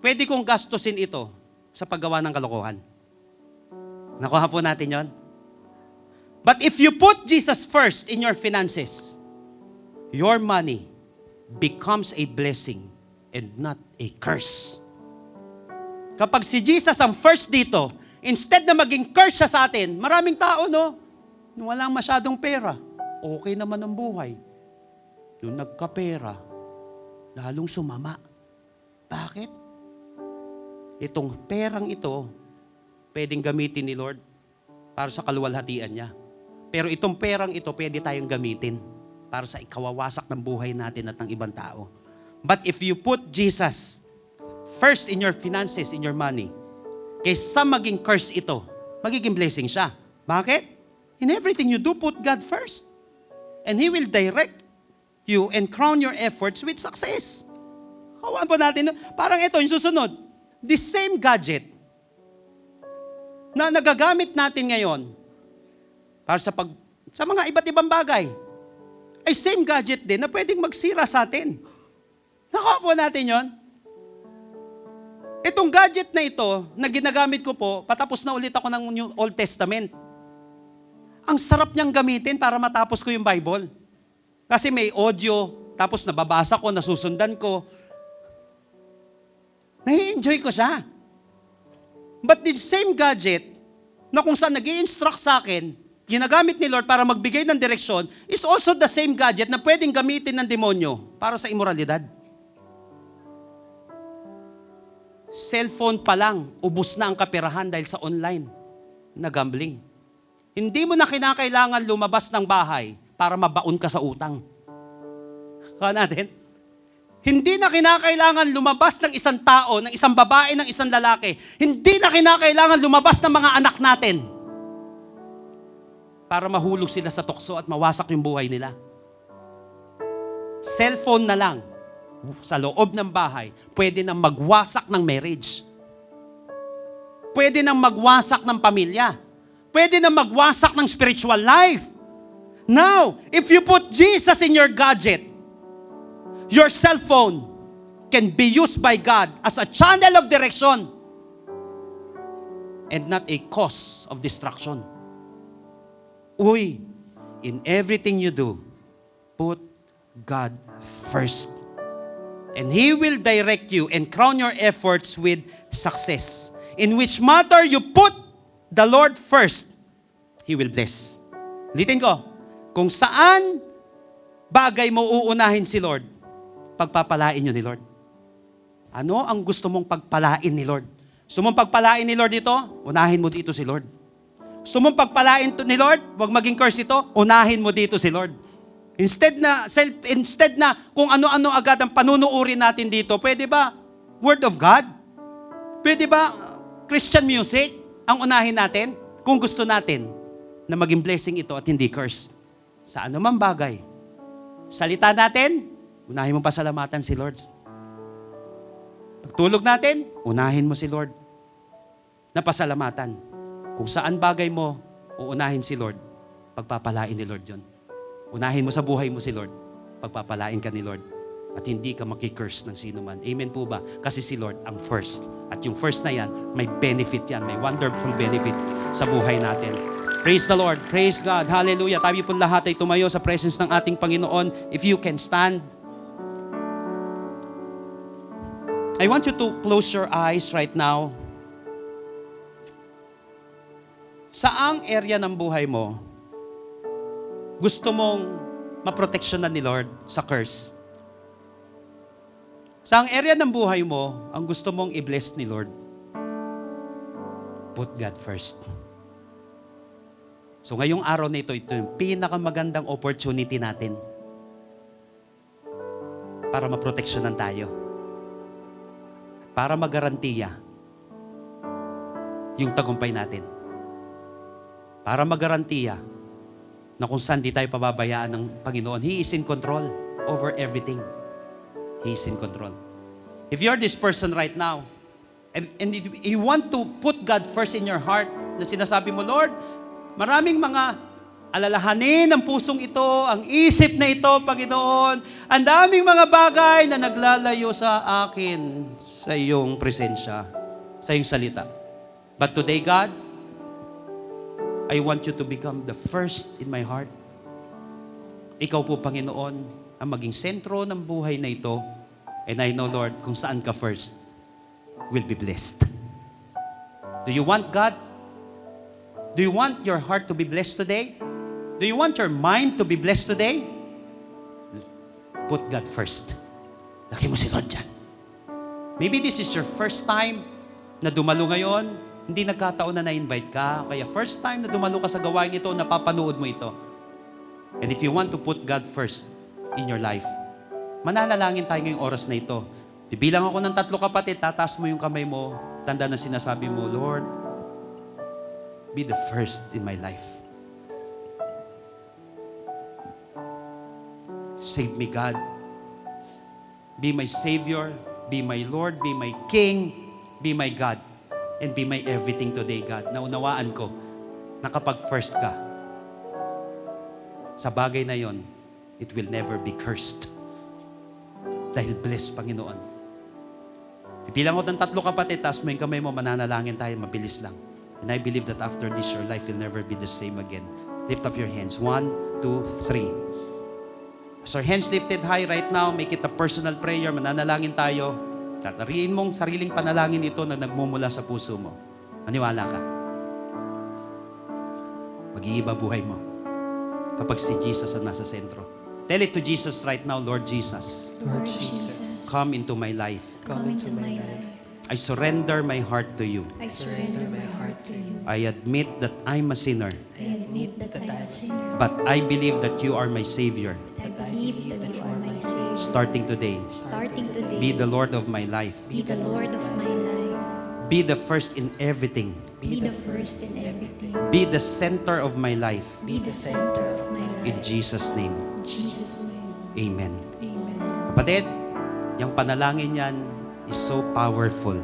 Pwede kong gastusin ito sa paggawa ng kalokohan. Nakuha po natin yon. But if you put Jesus first in your finances, your money becomes a blessing and not a curse. Kapag si Jesus ang first dito, instead na maging curse siya sa atin, maraming tao, no? Walang masyadong pera, okay naman ang buhay. Nung nagkapera, lalong sumama. Bakit? Itong perang ito, pwedeng gamitin ni Lord para sa kaluwalhatian niya. Pero itong perang ito, pwede tayong gamitin para sa ikawawasak ng buhay natin at ng ibang tao. But if you put Jesus first in your finances, in your money, kaysa maging curse ito, magiging blessing siya. Bakit? In everything you do, put God first. And He will direct you and crown your efforts with success. Hawakan po natin, parang ito, yung susunod. The same gadget na nagagamit natin ngayon para sa mga iba't ibang bagay, ay same gadget din na pwedeng magsira sa atin. Nakuha po natin yon. Itong gadget na ito, na ginagamit ko po, patapos na ulit ako ng New Old Testament. Ang sarap niyang gamitin para matapos ko yung Bible. Kasi may audio, tapos nababasa ko, nasusundan ko. Nai-enjoy ko siya. But the same gadget, na kung saan nag-i-instruct sa akin, ginagamit ni Lord para magbigay ng direksyon, is also the same gadget na pwedeng gamitin ng demonyo para sa imoralidad. Cellphone pa lang, ubos na ang kaperahan dahil sa online na gambling. Hindi mo na kinakailangan lumabas ng bahay para mabaon ka sa utang. Kaya natin? Hindi na kinakailangan lumabas ng isang tao, ng isang babae, ng isang lalaki. Hindi na kinakailangan lumabas ng mga anak natin para mahulog sila sa tukso at mawasak yung buhay nila. Cellphone na lang sa loob ng bahay, pwede nang magwasak ng marriage. Pwede nang magwasak ng pamilya. Pwede nang magwasak ng spiritual life. Now, if you put Jesus in your gadget, your cellphone can be used by God as a channel of direction and not a cause of destruction. Uy, in everything you do, put God first. And He will direct you and crown your efforts with success. In which matter you put the Lord first, He will bless. Ulitin ko, kung saan bagay mo uunahin si Lord, pagpapalain nyo ni Lord. Ano ang gusto mong pagpalain ni Lord? Gusto mong pagpalain ni Lord dito? Unahin mo dito si Lord. Gusto mong pagpalain ni Lord? Huwag maging curse ito, unahin mo dito si Lord. Instead na kung ano-ano agad ang panunuuri natin dito, pwede ba Word of God? Pwede ba Christian music ang unahin natin? Kung gusto natin na maging blessing ito at hindi curse. Sa anumang bagay. Salita natin, unahin mo pasalamatan si Lord. Pagtulog natin, unahin mo si Lord na pasalamatan. Kung saan bagay mo, uunahin si Lord, pagpapalain ni Lord yun. Unahin mo sa buhay mo si Lord, pagpapalain ka ni Lord, at hindi ka makikurse ng sino man. Amen po ba? Kasi si Lord ang first. At yung first na yan, may benefit yan, may wonderful benefit sa buhay natin. Praise the Lord. Praise God. Hallelujah. Tayo po lahat ay tumayo sa presence ng ating Panginoon. If you can stand. I want you to close your eyes right now. Saang area ng buhay mo gusto mong maproteksyonan ni Lord sa curse? Saang area ng buhay mo ang gusto mong i-bless ni Lord? Put God first. So ngayong araw na ito yung pinakamagandang opportunity natin para maproteksyonan tayo. Para magarantiya yung tagumpay natin. Para magarantiya na kung saan di tayo pababayaan ng Panginoon. He is in control over everything. He is in control. If you're this person right now, and you want to put God first in your heart, na sinasabi mo, Lord, maraming mga alalahanin ng pusong ito, ang isip na ito, Panginoon, ang daming mga bagay na naglalayo sa akin sa iyong presensya, sa iyong salita. But today, God, I want you to become the first in my heart. Ikaw po, Panginoon, ang maging sentro ng buhay na ito. And I know, Lord, kung saan ka first, will be blessed. Do you want God? Do you want your heart to be blessed today? Do you want your mind to be blessed today? Put God first. Lagay mo si Lord dyan. Maybe this is your first time na dumalo ngayon. Hindi nagkataon na na-invite ka. Kaya first time na dumalo ka sa gawain ito, napapanood mo ito. And if you want to put God first in your life, mananalangin tayo ngayong oras na ito. Bibilang ako ng 3 kapatid, tataas mo yung kamay mo, tanda na sinasabi mo, Lord, be the first in my life. Save me, God. Be my Savior, be my Lord, be my King, be my God, and be my everything today, God. Naunawaan ko na kapag first ka, sa bagay na yon, it will never be cursed. Dahil blessed, Panginoon. Bibilang ko ng 3 kapatid, taas mo yung kamay mo, mananalangin tayo, mabilis lang. And I believe that after this, your life will never be the same again. Lift up your hands. 1, 2, 3. As our hands lifted high right now, make it a personal prayer, mananalangin tayo. Tatariin mong sariling panalangin ito na nagmumula sa puso mo. Maniwala ka. Mag-iiba buhay mo kapag si Jesus ang nasa sentro. Tell it to Jesus right now, Lord Jesus. Lord Jesus, Come into my life. come into my life. I surrender my heart to you. I surrender my heart to you. I admit that I'm a sinner, I admit that I am a sinner. but I believe that you are my Savior. I believe that you are my Savior. Starting today, Starting today, be the Lord of my life. be the Lord of my life. Be the first in everything. Be the first in everything. Be the center of my life. Be the center of my life. In Jesus' name, In Jesus' name. Amen. Amen. Kapatid, yung panalangin yan is so powerful.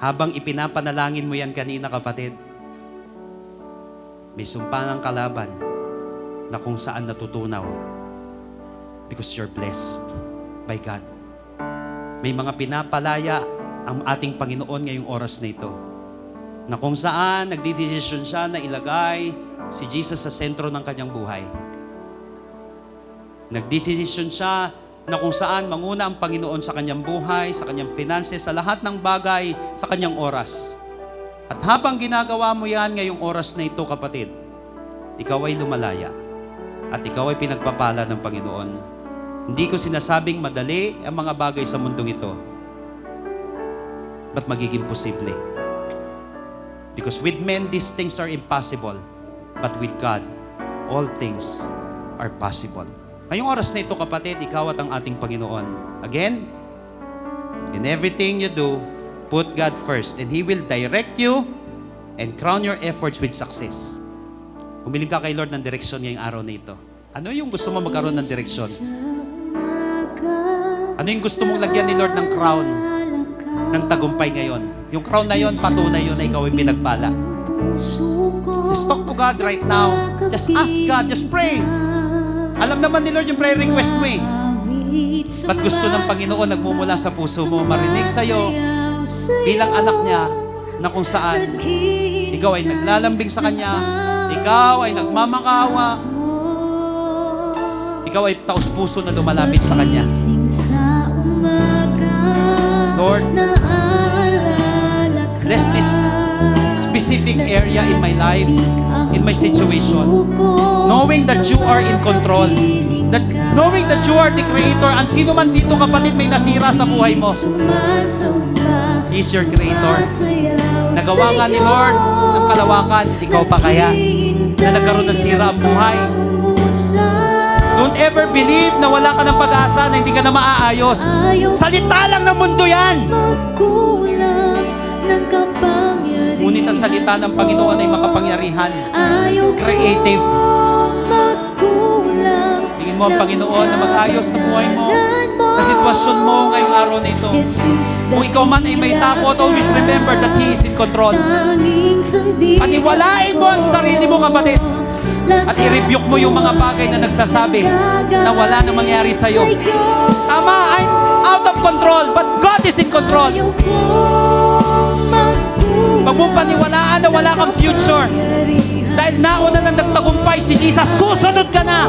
Habang ipinapanalangin mo yan kanina, kapatid, may sumpa ng kalaban na kung saan natutunaw because you're blessed by God. May mga pinapalaya ang ating Panginoon ngayong oras na ito na kung saan nagdidesisyon siya na ilagay si Jesus sa sentro ng kanyang buhay. Nagdesisyon siya na kung saan manguna ang Panginoon sa kanyang buhay, sa kanyang finances, sa lahat ng bagay, sa kanyang oras. At habang ginagawa mo yan ngayong oras na ito, kapatid, ikaw ay lumalaya at ikaw ay pinagpapala ng Panginoon. Hindi ko sinasabing madali ang mga bagay sa mundong ito, but magiging posible. Because with men, these things are impossible, but with God, all things are possible. Ngayong oras na ito, kapatid, ikaw at ang ating Panginoon. Again, in everything you do, put God first, and He will direct you and crown your efforts with success. Humiling ka kay Lord ng direksyon ngayong araw na ito. Ano yung gusto mo magkaroon ng direksyon? Ano yung gusto mong lagyan ni Lord ng crown, ng tagumpay ngayon? Yung crown na yon, patunay yun na ikaw ay pinagpala. Just talk to God right now. Just ask God, just pray. Alam naman ni Lord yung prayer request mo eh. Ba't gusto ng Panginoon nagmumula sa puso mo marinig sa'yo bilang anak niya na kung saan ikaw ay naglalambing sa Kanya, ikaw ay nagmamakaawa, ikaw ay taus-puso na lumalapit sa Kanya. Lord, bless this specific area in my life, in my situation, knowing that you are in control, that knowing that you are the Creator, and sino man dito, kapatid, may nasira sa buhay mo, He is your Creator. Nagawa nga ni Lord ng kalawakan, ikaw pa kaya na nagkaroon ng sira ang buhay? Don't ever believe na wala ka ng pag-asa, na hindi ka na maaayos. Salita lang ng mundo yan. Ngunit ang salita ng Panginoon ay makapangyarihan, creative. Tingin mo ang Panginoon na mag-ayos sa buhay mo, sa sitwasyon mo ngayong araw na ito. Kung ikaw man ay may takot, always remember that He is in control. Paniwalain mo ang sarili mo, kapatid. At i-rebuke mo yung mga bagay na nagsasabi na wala na mangyari sa'yo. Tama, I'm out of control, but God is in control. Huwag mong paniwalaan na wala kang future. Dahil nauna na nagtagumpay si Jesus, susunod ka na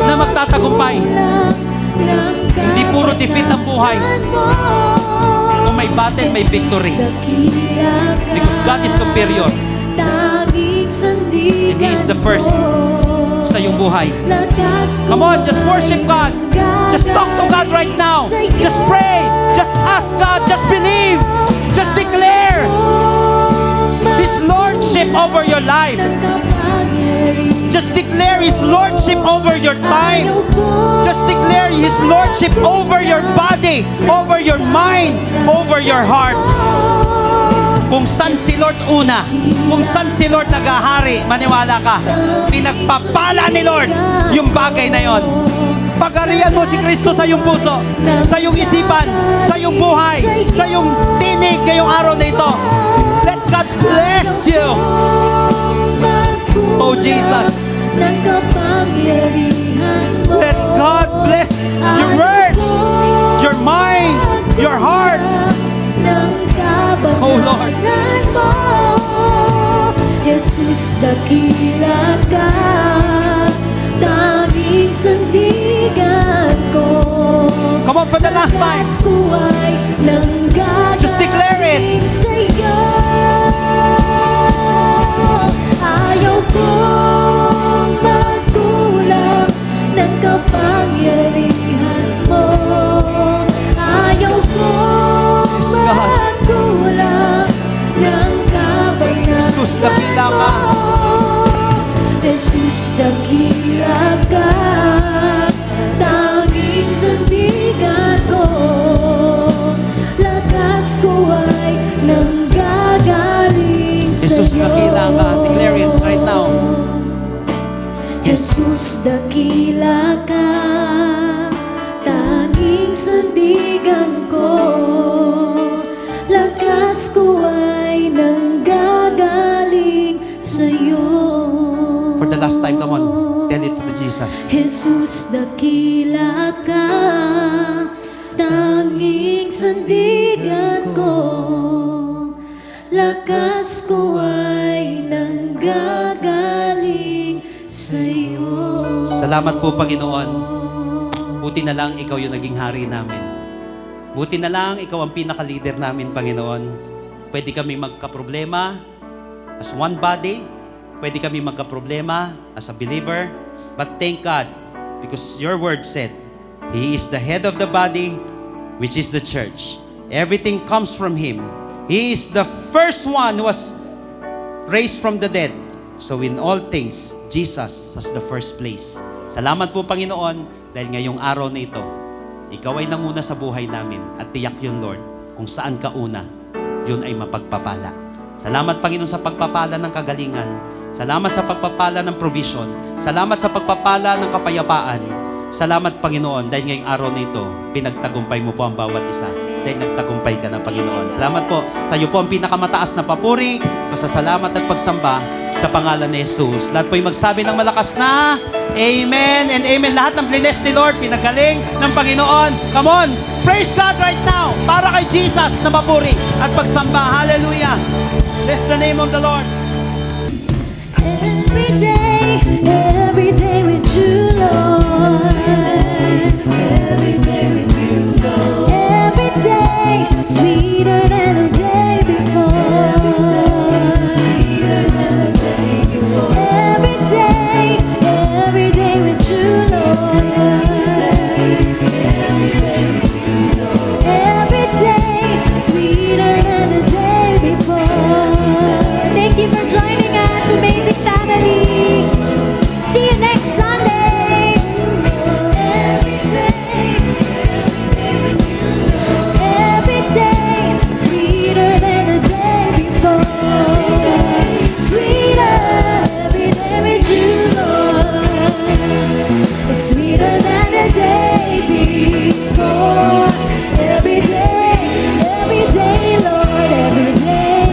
na magtatagumpay. Hindi puro defeat ang buhay. Kung may battle, may victory. Because God is superior. And He is the first sa iyong buhay. Come on, just worship God. Just talk to God right now. Just pray. Just ask God. Just believe. Just declare His Lordship over your life. Just declare His Lordship over your time. Just declare His Lordship over your body, over your mind, over your heart. Kung saan si Lord una, kung saan si Lord naghahari, maniwala ka, pinagpapala ni Lord yung bagay na yon. Pagarian mo si Kristo sa iyong puso, sa iyong isipan, sa iyong buhay, sa iyong tinig ngayong araw na ito. Let God bless you. Oh Jesus. Let God bless your words, your mind, your heart. Oh Lord. Jesus, dakila ka, tanging sandigan ko. Come on for the last time. Just declare it. Ayaw kong magkulang ng kapangyarihan mo. Ayaw kong magkulang ng kabanalan Jesus, dakila ka. Jesus, dakila ka, tanging sandigan ko. Lakas ko ay nanggagaling sa'yo. Jesus, dakila ka. Declare it right now. Jesus, dakila ka, tanging sandigan ko. Lakas ko ay nanggagaling sa'yo. For the last time, come on. Tell it to Jesus. Jesus, dakila ka, tanging sandigan ko. Lakas ko ay nanggagaling sa'yo. Salamat po, Panginoon. Buti na lang ikaw yung naging hari namin. Buti na lang ikaw ang pinaka-leader namin, Panginoon. Pwede kami magkaproblema as one body. Pwede kami magkaproblema as a believer. But thank God, because your word said, He is the head of the body, which is the church. Everything comes from Him. He is the first one who was raised from the dead. So in all things, Jesus has the first place. Salamat po, Panginoon, dahil ngayong araw na ito, ikaw ay nanguna sa buhay namin at tiyak yun, Lord, kung saan ka una, yun ay mapagpapala. Salamat, Panginoon, sa pagpapala ng kagalingan. Salamat sa pagpapala ng provision. Salamat sa pagpapala ng kapayapaan. Salamat, Panginoon, dahil ngayong araw na ito, pinagtagumpay mo po ang bawat isa. Dahil nagtagumpay ka ng Panginoon. Salamat po. Sa iyo po ang pinakamataas na papuri, pasasalamat at pagsamba sa pangalan ni Jesus. Lahat po yung magsabi ng malakas na Amen and Amen. Lahat ng bless ni Lord, pinagaling ng Panginoon. Come on, praise God right now para kay Jesus na mapuri at pagsamba. Hallelujah. Bless the name of the Lord. Every day with you, Lord. Every day with you, Lord. Every day sweeter than a day before. Sweeter than a day before. Every day with you, Lord. Every day with you, Lord. Every day sweeter than a day before. Thank you for joining us, amazing family. See you next Sunday. Every day, sweeter than a day before. Sweeter, every day with you, Lord. It's sweeter than a day before. Every day, Lord, every day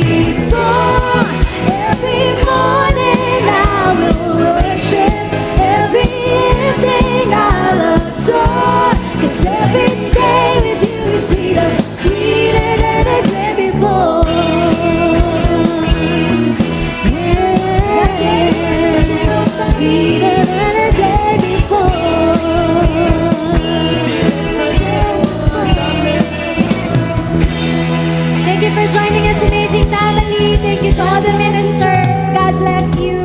before. Every morning I will worship. Every evening I'll adore. 'Cause every day with you is sweeter, sweeter than a all the ministers. God bless you.